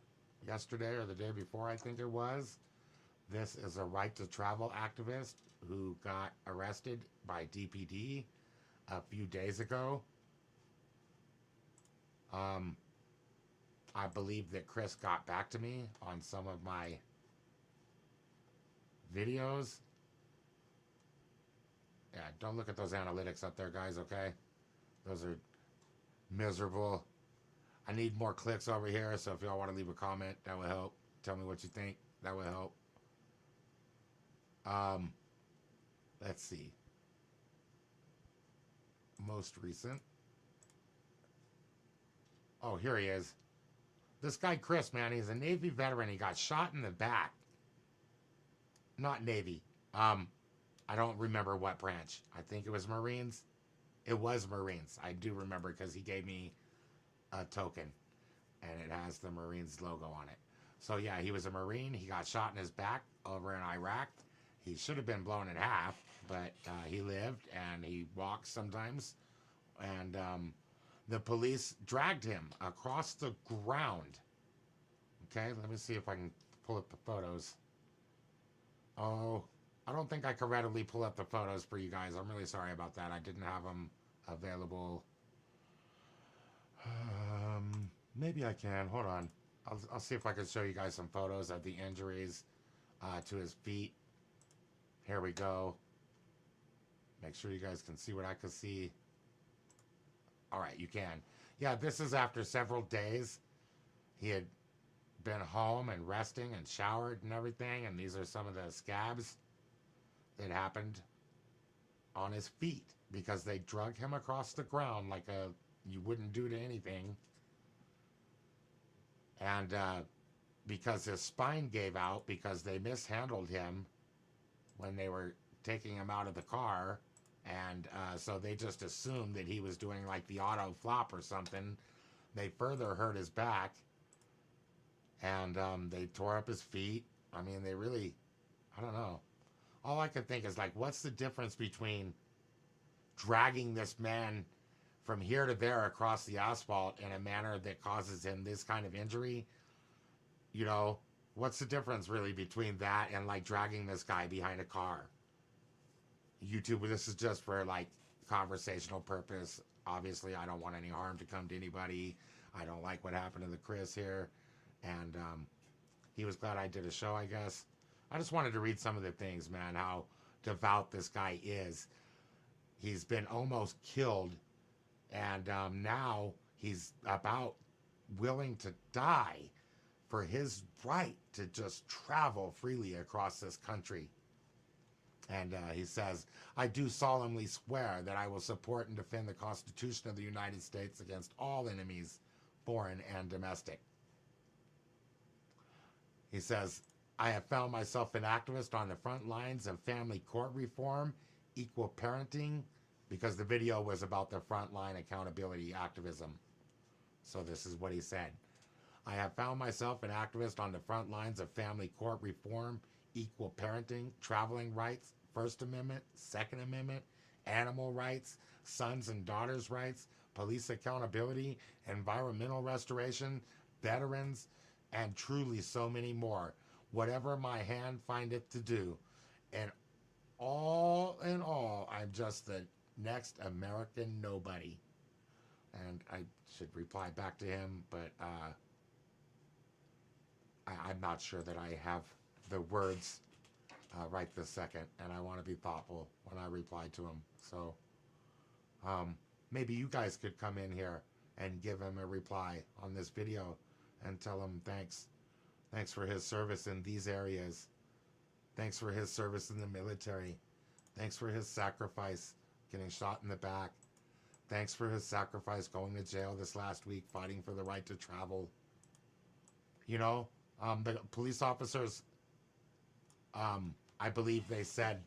Speaker 1: yesterday or the day before, I think it was. This is a right to travel activist who got arrested by DPD a few days ago. I believe that Chris got back to me on some of my videos. Yeah, don't look at those analytics up there, guys, okay? Those are miserable. I need more clicks over here, so if y'all want to leave a comment, that will help. Tell me what you think. That will help. Let's see. Most recent. Oh, here he is. This guy, Chris, man, he's a Navy veteran. He got shot in the back. Not Navy. I don't remember what branch. I think it was Marines. It was Marines. I do remember because he gave me a token. And it has the Marines logo on it. So, yeah, he was a Marine. He got shot in his back over in Iraq. He should have been blown in half, but he lived and he walks sometimes. And the police dragged him across the ground. Okay, let me see if I can pull up the photos. Oh, I don't think I can readily pull up the photos for you guys. I'm really sorry about that. I didn't have them available. Maybe I can. Hold on. I'll see if I can show you guys some photos of the injuries to his feet. Here we go. Make sure you guys can see what I can see. All right, you can. Yeah, this is after several days. He had been home and resting and showered and everything, and these are some of the scabs that happened on his feet because they drug him across the ground like you wouldn't do to anything. And because his spine gave out because they mishandled him when they were taking him out of the car. And so they just assumed that he was doing like the auto flop or something. They further hurt his back. And they tore up his feet. I mean, they really, I don't know. All I could think is like, what's the difference between dragging this man from here to there across the asphalt in a manner that causes him this kind of injury? You know, what's the difference really between that and like dragging this guy behind a car? YouTube, this is just for like conversational purpose. Obviously, I don't want any harm to come to anybody. I don't like what happened to the Chris here. And he was glad I did a show, I guess. I just wanted to read some of the things, man, how devout this guy is. He's been almost killed. And now he's about willing to die for his right to just travel freely across this country. And he says, I do solemnly swear that I will support and defend the Constitution of the United States against all enemies, foreign and domestic. He says, I have found myself an activist on the front lines of family court reform, equal parenting, because the video was about the frontline accountability activism. So this is what he said. I have found myself an activist on the front lines of family court reform, equal parenting, traveling rights, First Amendment, Second Amendment, animal rights, sons and daughters' rights, police accountability, environmental restoration, veterans, and truly so many more. Whatever my hand findeth to do. And all in all, I'm just the next American nobody. And I should reply back to him, but I'm not sure that I have the words right this second, and I want to be thoughtful when I reply to him. So maybe you guys could come in here and give him a reply on this video and tell him thanks. Thanks for his service in these areas. Thanks for his service in the military. Thanks for his sacrifice getting shot in the back. Thanks for his sacrifice going to jail this last week, fighting for the right to travel. You know, the police officers, I believe they said,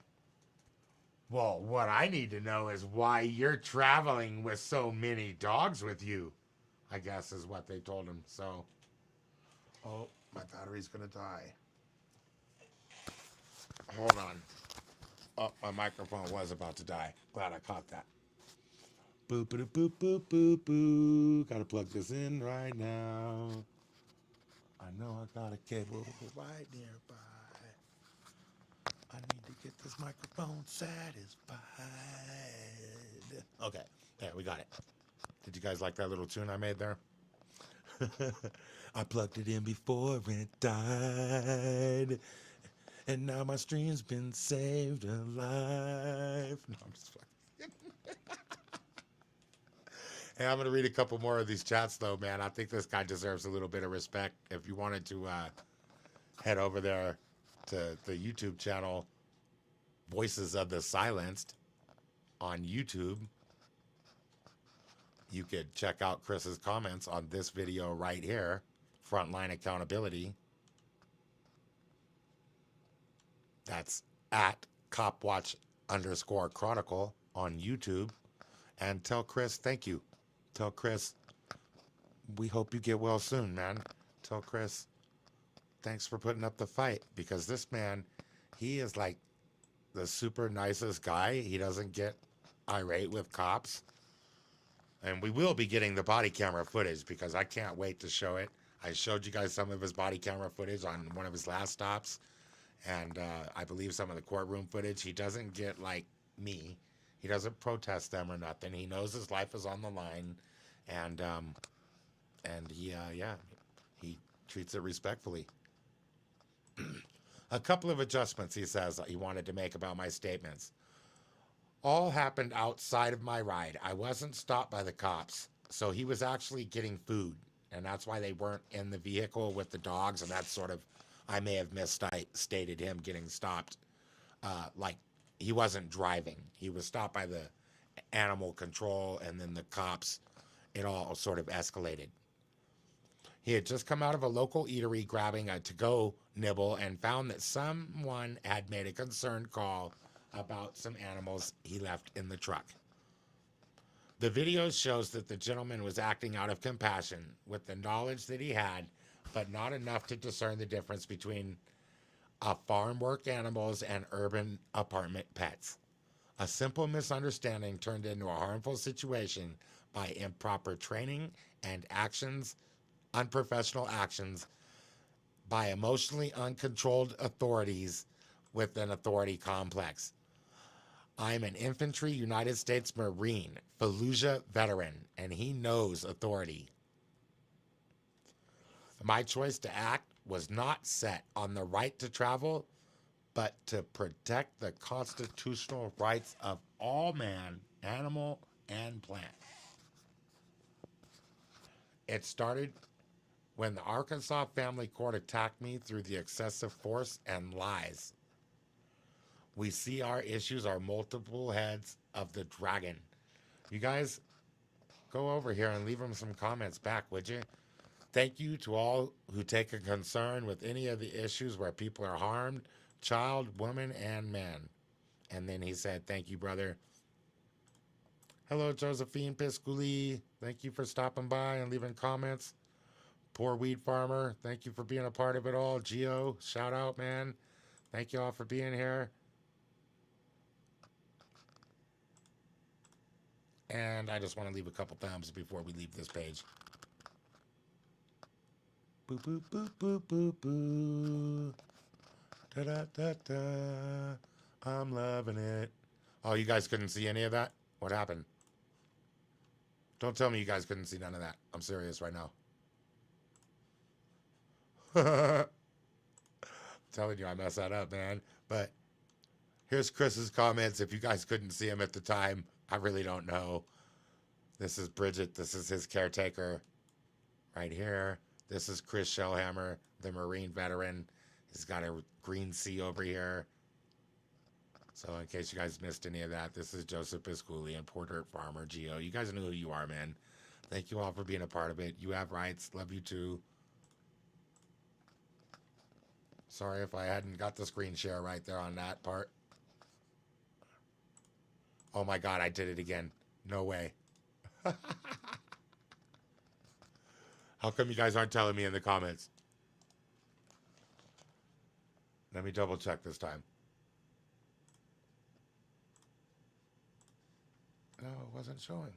Speaker 1: well, what I need to know is why you're traveling with so many dogs with you, I guess is what they told him. So, oh, my battery's going to die. Hold on. Oh, my microphone was about to die. Glad I caught that. Boop, boop, boop, boop, boop, boop. Gotta plug this in right now. I know I got a cable right nearby. I need to get this microphone satisfied. Okay, there, we got it. Did you guys like that little tune I made there? I plugged it in before it died. And now my stream's been saved alive. No, I'm just fucking. Hey, I'm going to read a couple more of these chats, though, man. I think this guy deserves a little bit of respect. If you wanted to head over there to the YouTube channel, Voices of the Silenced, on YouTube, you could check out Chris's comments on this video right here, Frontline Accountability. That's at Copwatch_Chronicle on YouTube. And tell Chris thank you. Tell Chris we hope you get well soon, man. Tell Chris thanks for putting up the fight, because this man, he is like the super nicest guy. He doesn't get irate with cops. And we will be getting the body camera footage, because I can't wait to show it. I showed you guys some of his body camera footage on one of his last stops. And I believe some of the courtroom footage. He doesn't get like me. He doesn't protest them or nothing. He knows his life is on the line, and he he treats it respectfully. A couple of adjustments he says he wanted to make about my statements. All happened outside of my ride. I wasn't stopped by the cops, so he was actually getting food, and that's why they weren't in the vehicle with the dogs, and that's sort of, I may have misstated him getting stopped. Like, he wasn't driving. He was stopped by the animal control, and then the cops. It all sort of escalated. He had just come out of a local eatery grabbing a to-go nibble and found that someone had made a concerned call about some animals he left in the truck. The video shows that the gentleman was acting out of compassion with the knowledge that he had, but not enough to discern the difference between farm work animals and urban apartment pets. A simple misunderstanding turned into a harmful situation by improper training and unprofessional actions by emotionally uncontrolled authorities with an authority complex. I'm an infantry United States Marine, Fallujah veteran, and he knows authority. My choice to act was not set on the right to travel, but to protect the constitutional rights of all man, animal, and plant. It started when the Arkansas Family Court attacked me through the excessive force and lies. We see our issues are multiple heads of the dragon. You guys, go over here and leave them some comments back, would you? Thank you to all who take a concern with any of the issues where people are harmed, child, woman, and man. And then he said, thank you, brother. Hello, Josephine Pisculi. Thank you for stopping by and leaving comments. Poor Weed Farmer, thank you for being a part of it all. Gio, shout out, man. Thank you all for being here. And I just want to leave a couple thumbs before we leave this page. Boo, boo, boo, boo, boo, boo. Da, da, da, da. I'm loving it. Oh, you guys couldn't see any of that? What happened? Don't tell me you guys couldn't see none of that. I'm serious right now. I'm telling you, I messed that up, man. But here's Chris's comments. If you guys couldn't see him at the time, I really don't know. This is Bridget. This is his caretaker right here. This is Chris Shellhammer, the Marine veteran. He's got a green C over here. So in case you guys missed any of that, this is Joseph Pisculi and Porter Farmer Geo. You guys know who you are, man. Thank you all for being a part of it. You have rights. Love you too. Sorry if I hadn't got the screen share right there on that part. Oh my God, I did it again. No way. How come you guys aren't telling me in the comments? Let me double check this time. No, it wasn't showing.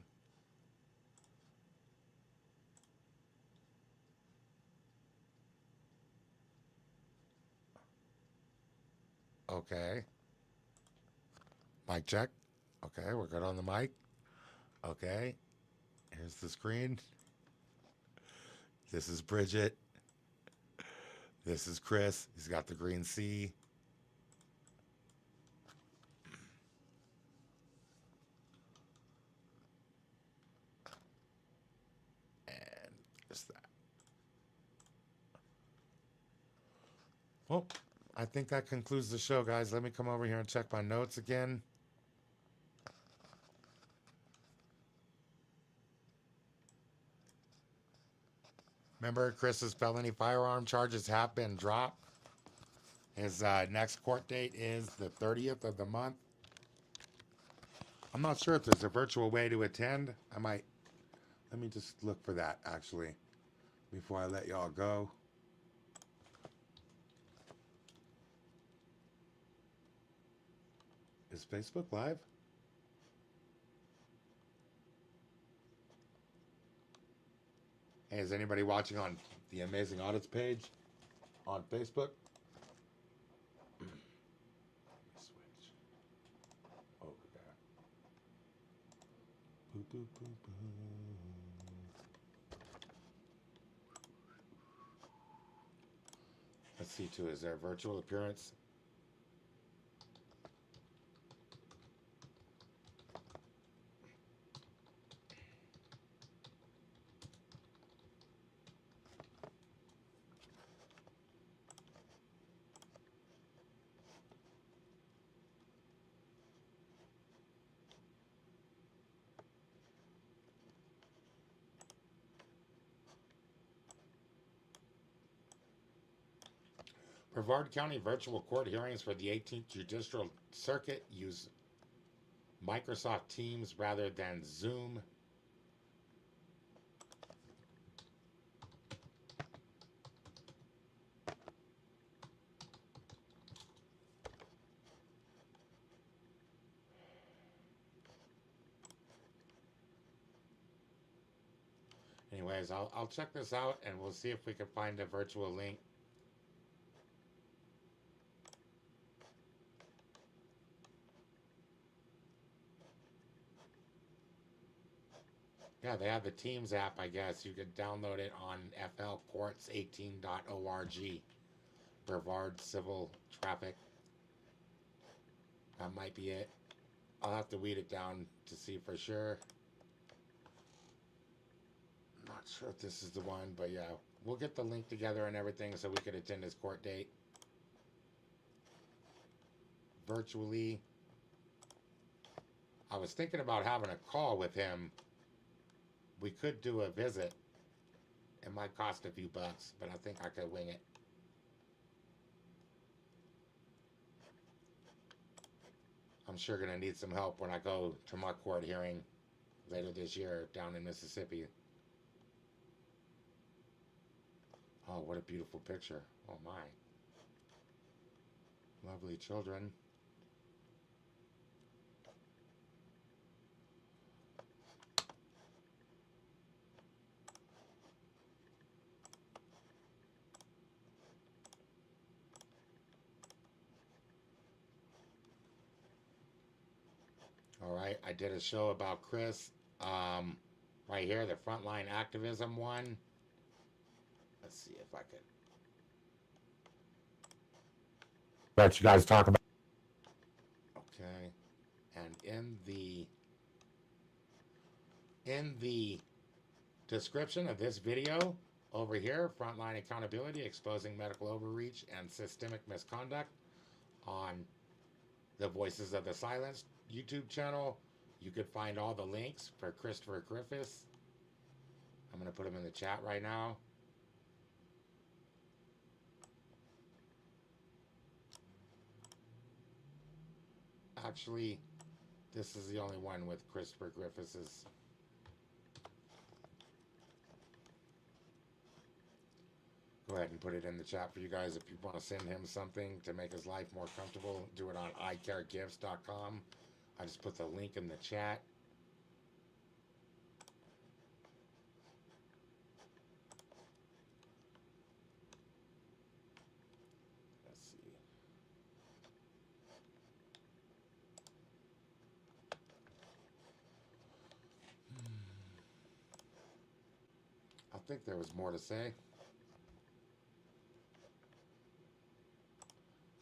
Speaker 1: Okay. Mic check. Okay, we're good on the mic. Okay. Here's the screen. This is Bridget. This is Chris. He's got the green C. And just that. Well, I think that concludes the show, guys. Let me come over here and check my notes again. Remember, Chris's felony firearm charges have been dropped. His next court date is the 30th of the month. I'm not sure if there's a virtual way to attend. Let me just look for that, actually, before I let y'all go. Is Facebook Live? Hey, is anybody watching on the Amazing Audits page on Facebook? Switch over there. Boop, boop, boop, boop. Let's see too, is there a virtual appearance? Brevard County virtual court hearings for the 18th Judicial Circuit use Microsoft Teams rather than Zoom. Anyways, I'll check this out and we'll see if we can find a virtual link. Yeah, they have the Teams app, I guess. You could download it on flcourts18.org. Brevard Civil Traffic. That might be it. I'll have to weed it down to see for sure. Not sure if this is the one, but yeah. We'll get the link together and everything so we could attend his court date. Virtually. I was thinking about having a call with him. We could do a visit. It might cost a few bucks, but I think I could wing it. I'm sure going to need some help when I go to my court hearing later this year down in Mississippi. Oh, what a beautiful picture. Oh my. Lovely children. All right, I did a show about Chris. Right here, the frontline activism one. Let's see if I could let you guys talk about Okay. And in the description of this video over here, Frontline Accountability, Exposing Medical Overreach and Systemic Misconduct on the Voices of the Silenced YouTube channel, you could find all the links for Christopher Griffiths. I'm going to put them in the chat right now. Actually, this is the only one with Christopher Griffiths'. Go ahead and put it in the chat for you guys. If you want to send him something to make his life more comfortable, do it on icaregifts.com. I just put the link in the chat. Let's see. I think there was more to say.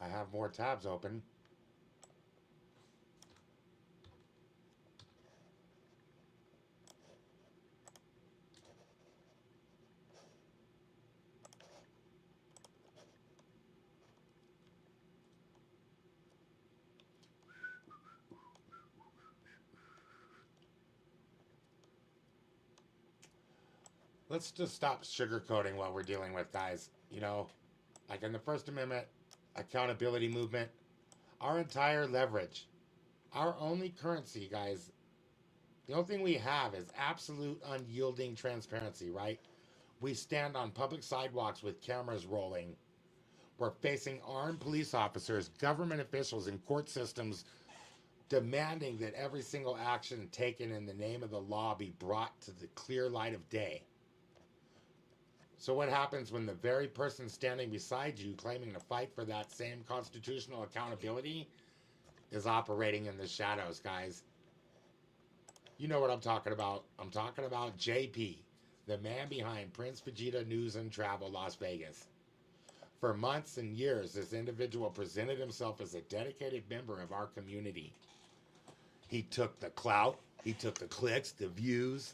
Speaker 1: I have more tabs open. Let's just stop sugarcoating what we're dealing with, guys. You know, like in the First Amendment, accountability movement, our entire leverage, our only currency, guys, the only thing we have is absolute unyielding transparency, right? We stand on public sidewalks with cameras rolling. We're facing armed police officers, government officials, and court systems demanding that every single action taken in the name of the law be brought to the clear light of day. So what happens when the very person standing beside you claiming to fight for that same constitutional accountability is operating in the shadows, guys? You know what I'm talking about. I'm talking about JP, the man behind Prince Vegeta News and Travel Las Vegas. For months and years, this individual presented himself as a dedicated member of our community. He took the clout, he took the clicks, the views.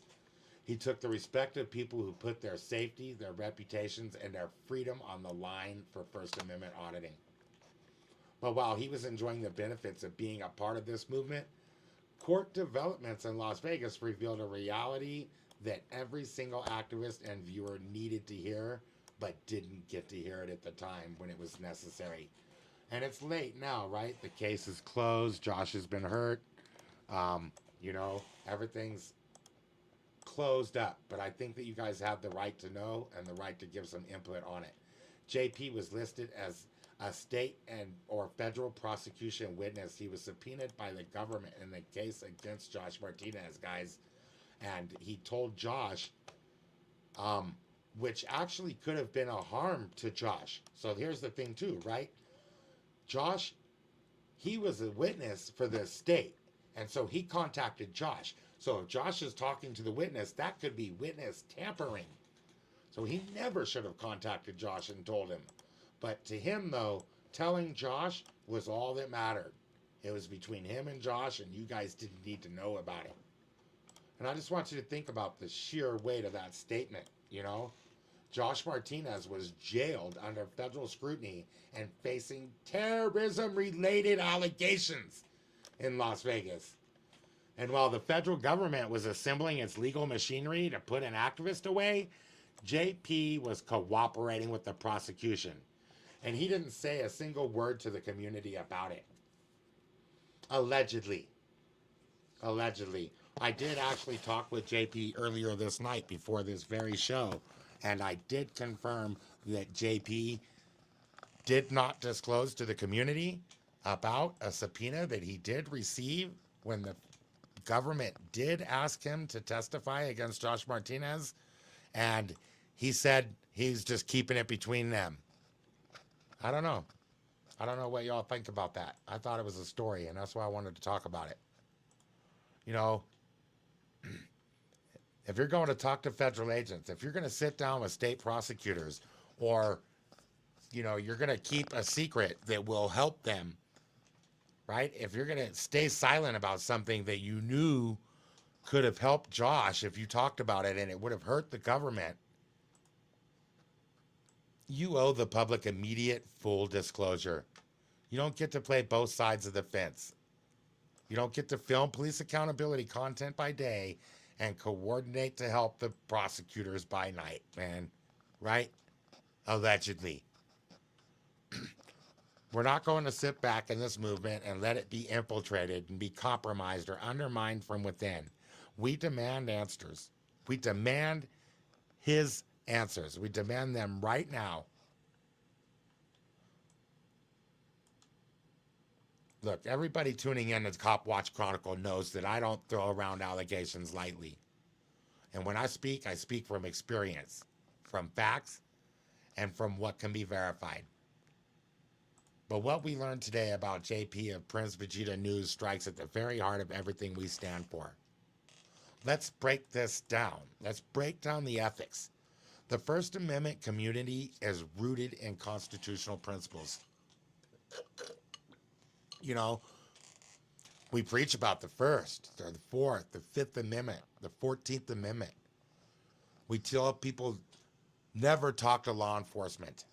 Speaker 1: He took the respect of people who put their safety, their reputations, and their freedom on the line for First Amendment auditing. But while he was enjoying the benefits of being a part of this movement, court developments in Las Vegas revealed a reality that every single activist and viewer needed to hear, but didn't get to hear it at the time when it was necessary. And it's late now, right? The case is closed. Josh has been hurt. You know, everything's closed up, but I think that you guys have the right to know and the right to give some input on it. JP was listed as a state and or federal prosecution witness. He was subpoenaed by the government in the case against Josh Martinez, guys, and he told Josh, which actually could have been a harm to Josh. So here's the thing too, right? Josh, he was a witness for the state, and so he contacted Josh. So if Josh is talking to the witness, that could be witness tampering. So he never should have contacted Josh and told him. But to him, though, telling Josh was all that mattered. It was between him and Josh, and you guys didn't need to know about it. And I just want you to think about the sheer weight of that statement, you know? Josh Martinez was jailed under federal scrutiny and facing terrorism-related allegations in Las Vegas. And while the federal government was assembling its legal machinery to put an activist away, JP was cooperating with the prosecution. And he didn't say a single word to the community about it. Allegedly. Allegedly. I did actually talk with JP earlier this night before this very show. And I did confirm that JP did not disclose to the community about a subpoena that he did receive when the government did ask him to testify against Josh Martinez, and he said he's just keeping it between them. I don't know what y'all think about that. I thought it was a story, and that's why I wanted to talk about it. You know, if you're going to talk to federal agents, if you're going to sit down with state prosecutors, or, you know, you're going to keep a secret that will help them, right? If you're going to stay silent about something that you knew could have helped Josh if you talked about it and it would have hurt the government, you owe the public immediate full disclosure. You don't get to play both sides of the fence. You don't get to film police accountability content by day and coordinate to help the prosecutors by night, man. Right? Allegedly. We're not going to sit back in this movement and let it be infiltrated and be compromised or undermined from within. We demand answers. We demand his answers. We demand them right now. Look, everybody tuning in to Copwatch Chronicle knows that I don't throw around allegations lightly. And when I speak from experience, from facts, and from what can be verified. But what we learned today about JP of Prince Vegeta News strikes at the very heart of everything we stand for. Let's break this down. Let's break down the ethics. The First Amendment community is rooted in constitutional principles. You know, we preach about the First, or the Fourth, the Fifth Amendment, the 14th Amendment. We tell people never talk to law enforcement,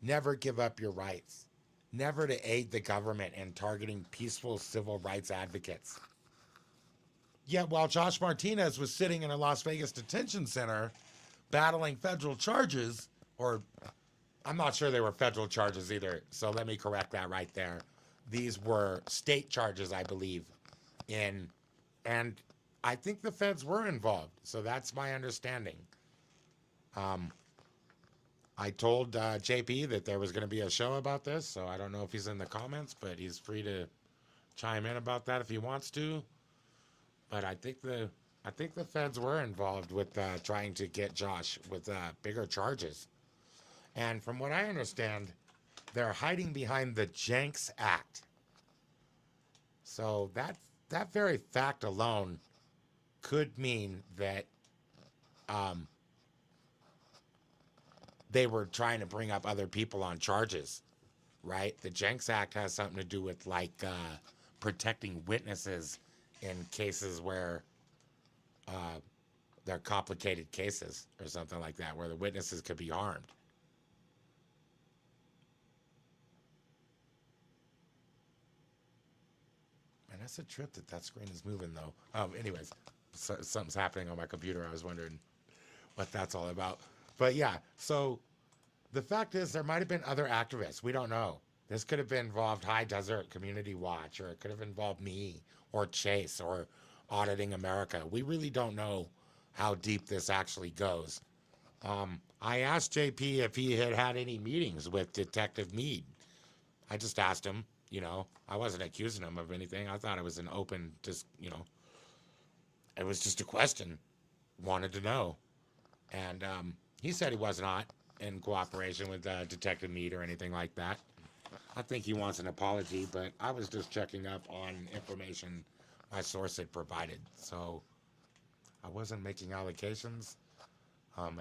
Speaker 1: never give up your rights, never to aid the government in targeting peaceful civil rights advocates. Yet while Josh Martinez was sitting in a Las Vegas detention center battling federal charges, or I'm not sure they were federal charges either, so let me correct that right there. These were state charges, I believe, and I think the feds were involved, so that's my understanding. I told JP that there was going to be a show about this, so I don't know if he's in the comments, but he's free to chime in about that if he wants to. But I think the feds were involved with trying to get Josh with bigger charges, and from what I understand, they're hiding behind the Jenks Act. So that very fact alone could mean that they were trying to bring up other people on charges, right? The Jenks Act has something to do with like protecting witnesses in cases where they're complicated cases or something like that, where the witnesses could be harmed. Man, that's a trip that screen is moving, though. Anyways, so, something's happening on my computer. I was wondering what that's all about. But yeah, so the fact is there might have been other activists. We don't know. This could have been involved High Desert Community Watch, or it could have involved me, or Chase, or Auditing America. We really don't know how deep this actually goes. I asked JP if he had had any meetings with Detective Meade. I just asked him, you know, I wasn't accusing him of anything. I thought it was an open, just, you know, it was just a question. Wanted to know. And he said he was not in cooperation with Detective Meade or anything like that. I think he wants an apology, but I was just checking up on information my source had provided. So I wasn't making allegations.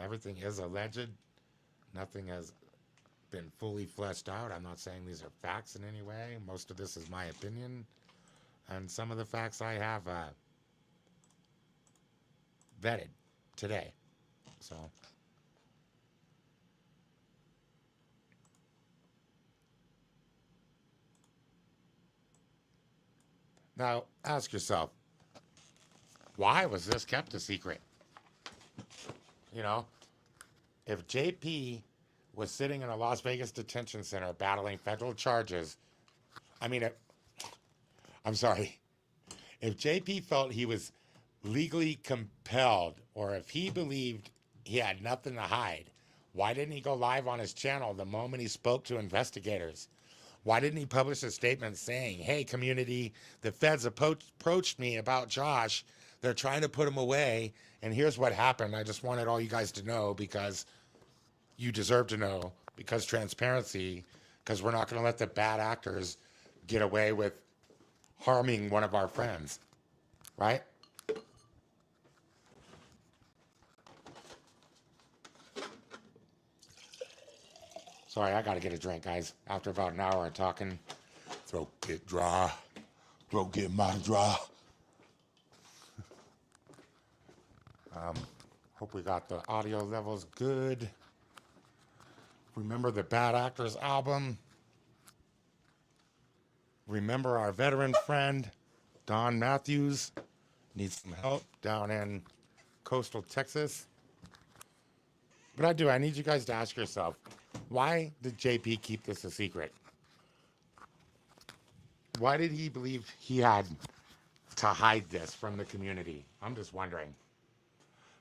Speaker 1: Everything is alleged. Nothing has been fully fleshed out. I'm not saying these are facts in any way. Most of this is my opinion. And some of the facts I have vetted today. So now ask yourself, why was this kept a secret? You know, if JP was sitting in a Las Vegas detention center battling federal charges, I'm sorry, if JP felt he was legally compelled, or if he believed he had nothing to hide, why didn't he go live on his channel the moment he spoke to investigators? Why didn't he publish a statement saying, hey, community, the feds approached me about Josh. They're trying to put him away, and here's what happened. I just wanted all you guys to know because you deserve to know, because transparency, because we're not going to let the bad actors get away with harming one of our friends, right? Sorry, I got to get a drink, guys. After about an hour of talking, throat get dry. Throat getting mighty dry. Hope we got the audio levels good. Remember the Bad Actors album. Remember our veteran friend, Don Matthews, needs some help down in coastal Texas. But I need you guys to ask yourself, why did JP keep this a secret? Why did he believe he had to hide this from the community? I'm just wondering.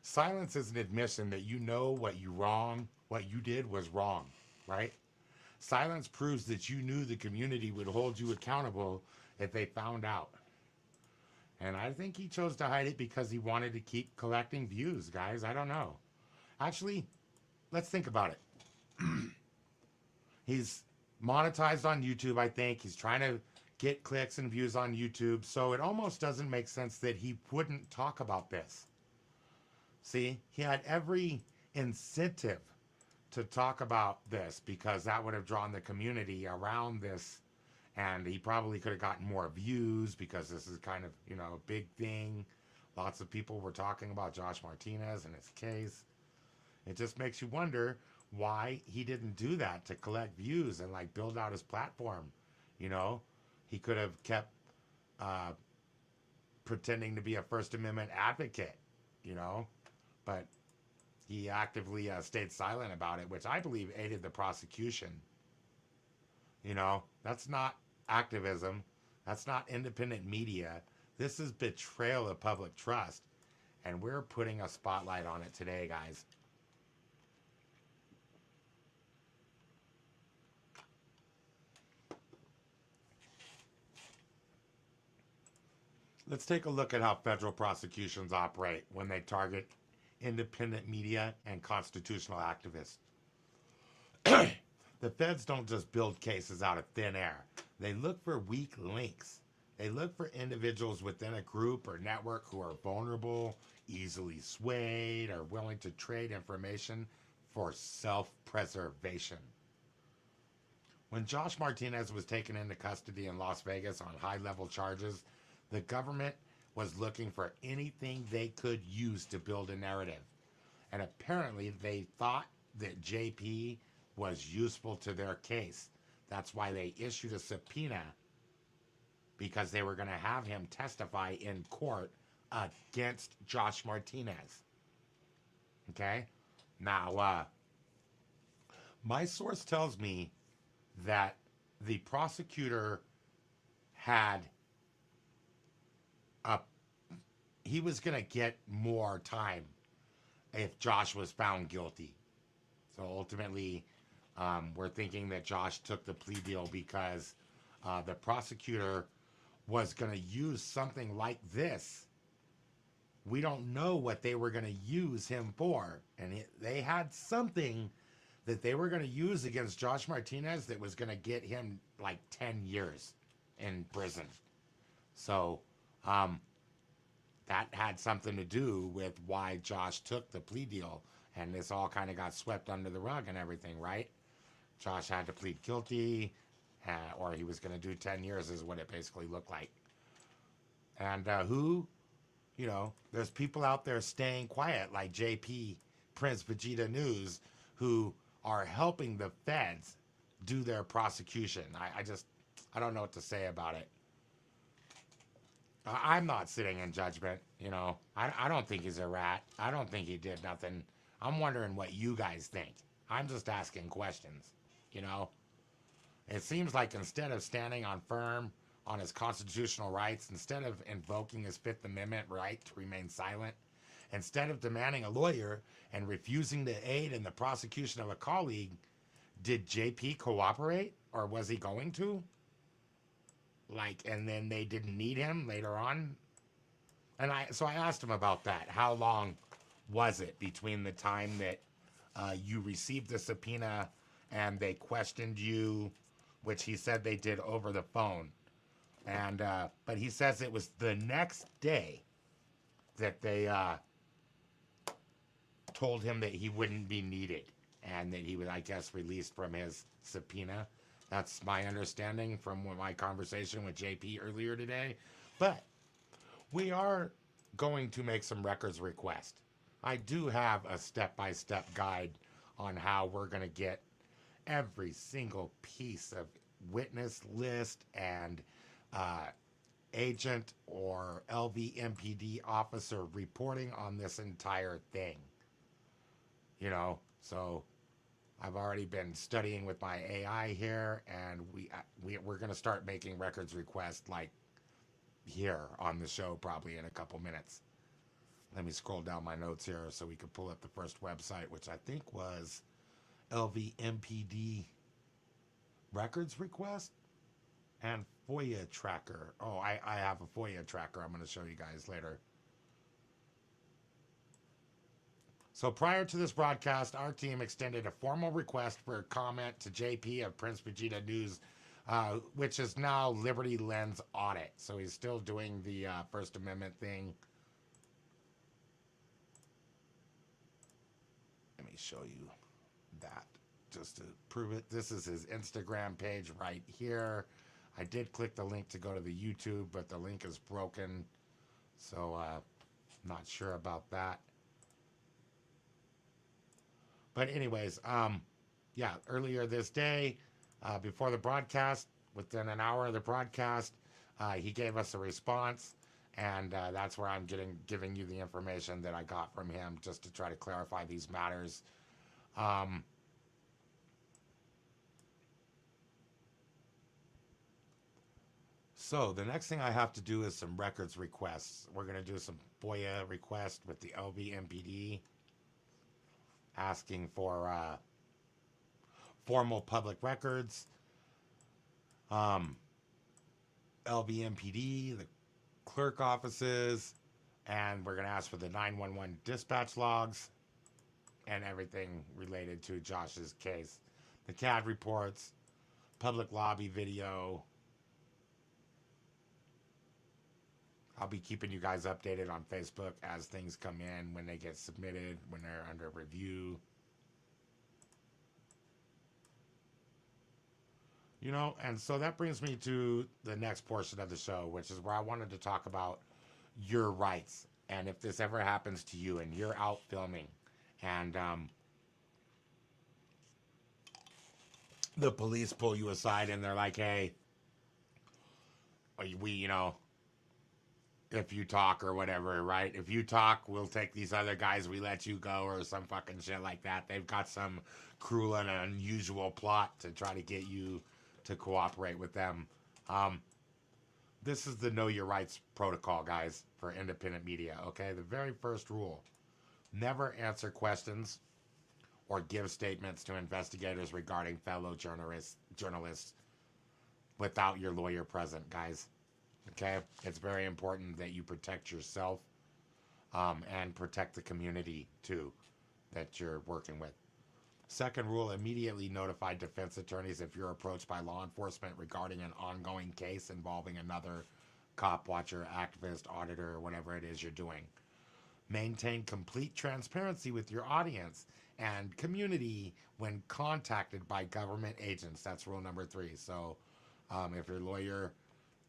Speaker 1: Silence is an admission that you know what you did was wrong, right? Silence proves that you knew the community would hold you accountable if they found out. And I think he chose to hide it because he wanted to keep collecting views, guys. I don't know. Actually, let's think about it. He's monetized on YouTube, I think. He's trying to get clicks and views on YouTube. So it almost doesn't make sense that he wouldn't talk about this. See, he had every incentive to talk about this because that would have drawn the community around this, and he probably could have gotten more views because this is kind of, a big thing. Lots of people were talking about Josh Martinez and his case. It just makes you wonder why he didn't do that to collect views and build out his platform. He could have kept pretending to be a First Amendment advocate, but he actively stayed silent about it, which I believe aided the prosecution. That's not activism. That's not independent media. This is betrayal of public trust. And we're putting a spotlight on it today, guys. Let's take a look at how federal prosecutions operate when they target independent media and constitutional activists. The feds don't just build cases out of thin air. They look for weak links. They look for individuals within a group or network who are vulnerable, easily swayed, or willing to trade information for self-preservation. When Josh Martinez was taken into custody in Las Vegas on high-level charges, the government was looking for anything they could use to build a narrative. And apparently they thought that JP was useful to their case. That's why they issued a subpoena, because they were going to have him testify in court against Josh Martinez. Okay? Now, my source tells me that the prosecutor had he was going to get more time if Josh was found guilty. So ultimately, we're thinking that Josh took the plea deal because the prosecutor was going to use something like this. We don't know what they were going to use him for. And they had something that they were going to use against Josh Martinez that was going to get him 10 years in prison. So, that had something to do with why Josh took the plea deal, and this all kind of got swept under the rug and everything, right? Josh had to plead guilty, or he was going to do 10 years is what it basically looked like. And there's people out there staying quiet like JP, Prince Vegeta News, who are helping the feds do their prosecution. I don't know what to say about it. I'm not sitting in judgment, I don't think he's a rat. I don't think he did nothing. I'm wondering what you guys think. I'm just asking questions, It seems like instead of standing firm on his constitutional rights, instead of invoking his Fifth Amendment right to remain silent, instead of demanding a lawyer and refusing to aid in the prosecution of a colleague, did JP cooperate, or was he going to? And then they didn't need him later on. And so I asked him about that. How long was it between the time that you received the subpoena and they questioned you, which he said they did over the phone. And but he says it was the next day that they told him that he wouldn't be needed and that he was, I guess, released from his subpoena. That's my understanding from my conversation with JP earlier today. But we are going to make some records request. I do have a step-by-step guide on how we're going to get every single piece of witness list and agent or LVMPD officer reporting on this entire thing. You know, so I've already been studying with my AI here, and we're going to start making records requests like here on the show probably in a couple minutes. Let me scroll down my notes here so we can pull up the first website, which I think was LVMPD records request and FOIA tracker. Oh, I have a FOIA tracker I'm going to show you guys later. So prior to this broadcast, our team extended a formal request for a comment to JP of Prince Vegeta News, which is now Liberty Lens Audit. So he's still doing the First Amendment thing. Let me show you that just to prove it. This is his Instagram page right here. I did click the link to go to the YouTube, but the link is broken. So not sure about that. But anyways, yeah, earlier this day, before the broadcast, within an hour of the broadcast, he gave us a response, and that's where I'm giving you the information that I got from him just to try to clarify these matters. So the next thing I have to do is some records requests. We're going to do some FOIA requests with the LVMPD, asking for formal public records. LVMPD, the clerk offices, and we're going to ask for the 911 dispatch logs and everything related to Josh's case. The CAD reports, public lobby video. I'll be keeping you guys updated on Facebook as things come in, when they get submitted, when they're under review. You know, and so that brings me to the next portion of the show, which is where I wanted to talk about your rights. And if this ever happens to you and you're out filming and the police pull you aside and they're like, hey, you know, if you talk or whatever, right? If you talk, we'll take these other guys, we let you go, or some fucking shit like that. They've got some cruel and unusual plot to try to get you to cooperate with them. This is the Know Your Rights protocol, guys, for independent media, okay? The very first rule: never answer questions or give statements to investigators regarding fellow journalists without your lawyer present, guys. Okay? It's very important that you protect yourself and protect the community, too, that you're working with. Second rule: immediately notify defense attorneys if you're approached by law enforcement regarding an ongoing case involving another cop, watcher, activist, auditor, or whatever it is you're doing. Maintain complete transparency with your audience and community when contacted by government agents. That's rule number 3. So if your lawyer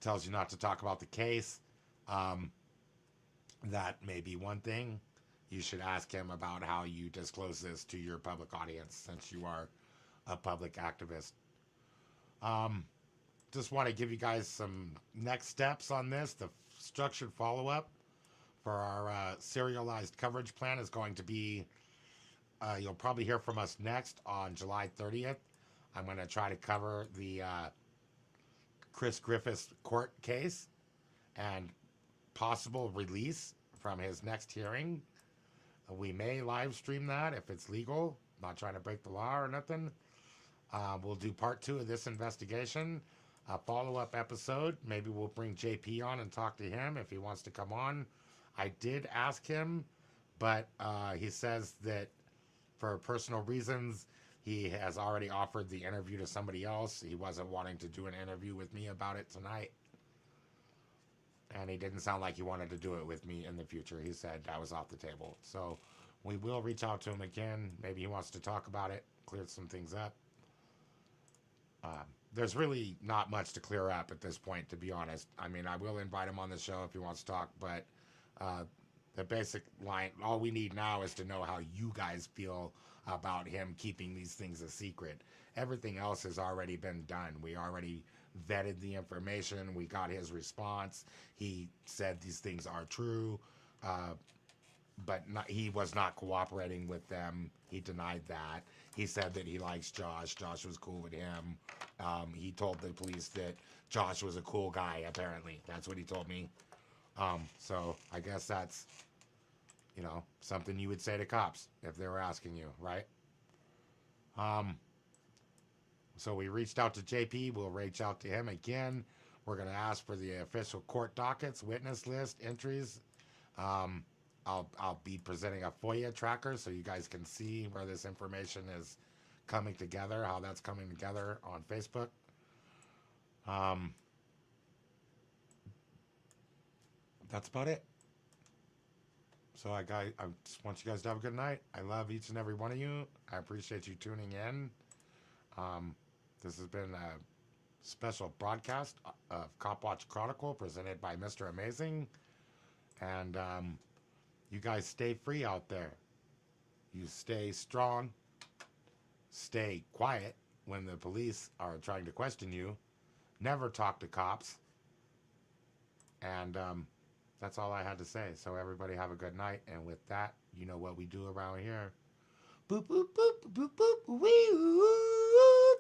Speaker 1: tells you not to talk about the case, that may be one thing. You should ask him about how you disclose this to your public audience, since you are a public activist. Just want to give you guys some next steps on this. The structured follow-up for our serialized coverage plan is going to be, you'll probably hear from us next on July 30th. I'm going to try to cover the Chris Griffin court case and possible release from his next hearing. We may live stream that if it's legal. Not trying to break the law or nothing. We'll do part 2 of this investigation, a follow-up episode. Maybe we'll bring JP on and talk to him if he wants to come on. I did ask him, but he says that for personal reasons, he has already offered the interview to somebody else. He wasn't wanting to do an interview with me about it tonight. And he didn't sound like he wanted to do it with me in the future. He said that was off the table. So we will reach out to him again. Maybe he wants to talk about it, clear some things up. there's really not much to clear up at this point, to be honest. I mean, I will invite him on the show if he wants to talk, but the basic line, all we need now is to know how you guys feel about him keeping these things a secret. Everything else has already been done. We already vetted the information. We got his response. He said these things are true, but he was not cooperating with them. He denied that. He said that he likes Josh. Josh was cool with him. He told the police that Josh was a cool guy, apparently. That's what he told me. So I guess that's, something you would say to cops if they were asking you, right? So we reached out to JP. We'll reach out to him again. We're going to ask for the official court dockets, witness list, entries. I'll be presenting a FOIA tracker so you guys can see where this information is coming together, how that's coming together on Facebook. That's about it. So I just want you guys to have a good night. I love each and every one of you. I appreciate you tuning in. This has been a special broadcast of Copwatch Chronicle presented by Mr. Amazing. And you guys stay free out there. You stay strong. Stay quiet when the police are trying to question you. Never talk to cops. And that's all I had to say. So everybody have a good night. And with that, you know what we do around here. Boop, boop, boop, boop, boop, wee, woo.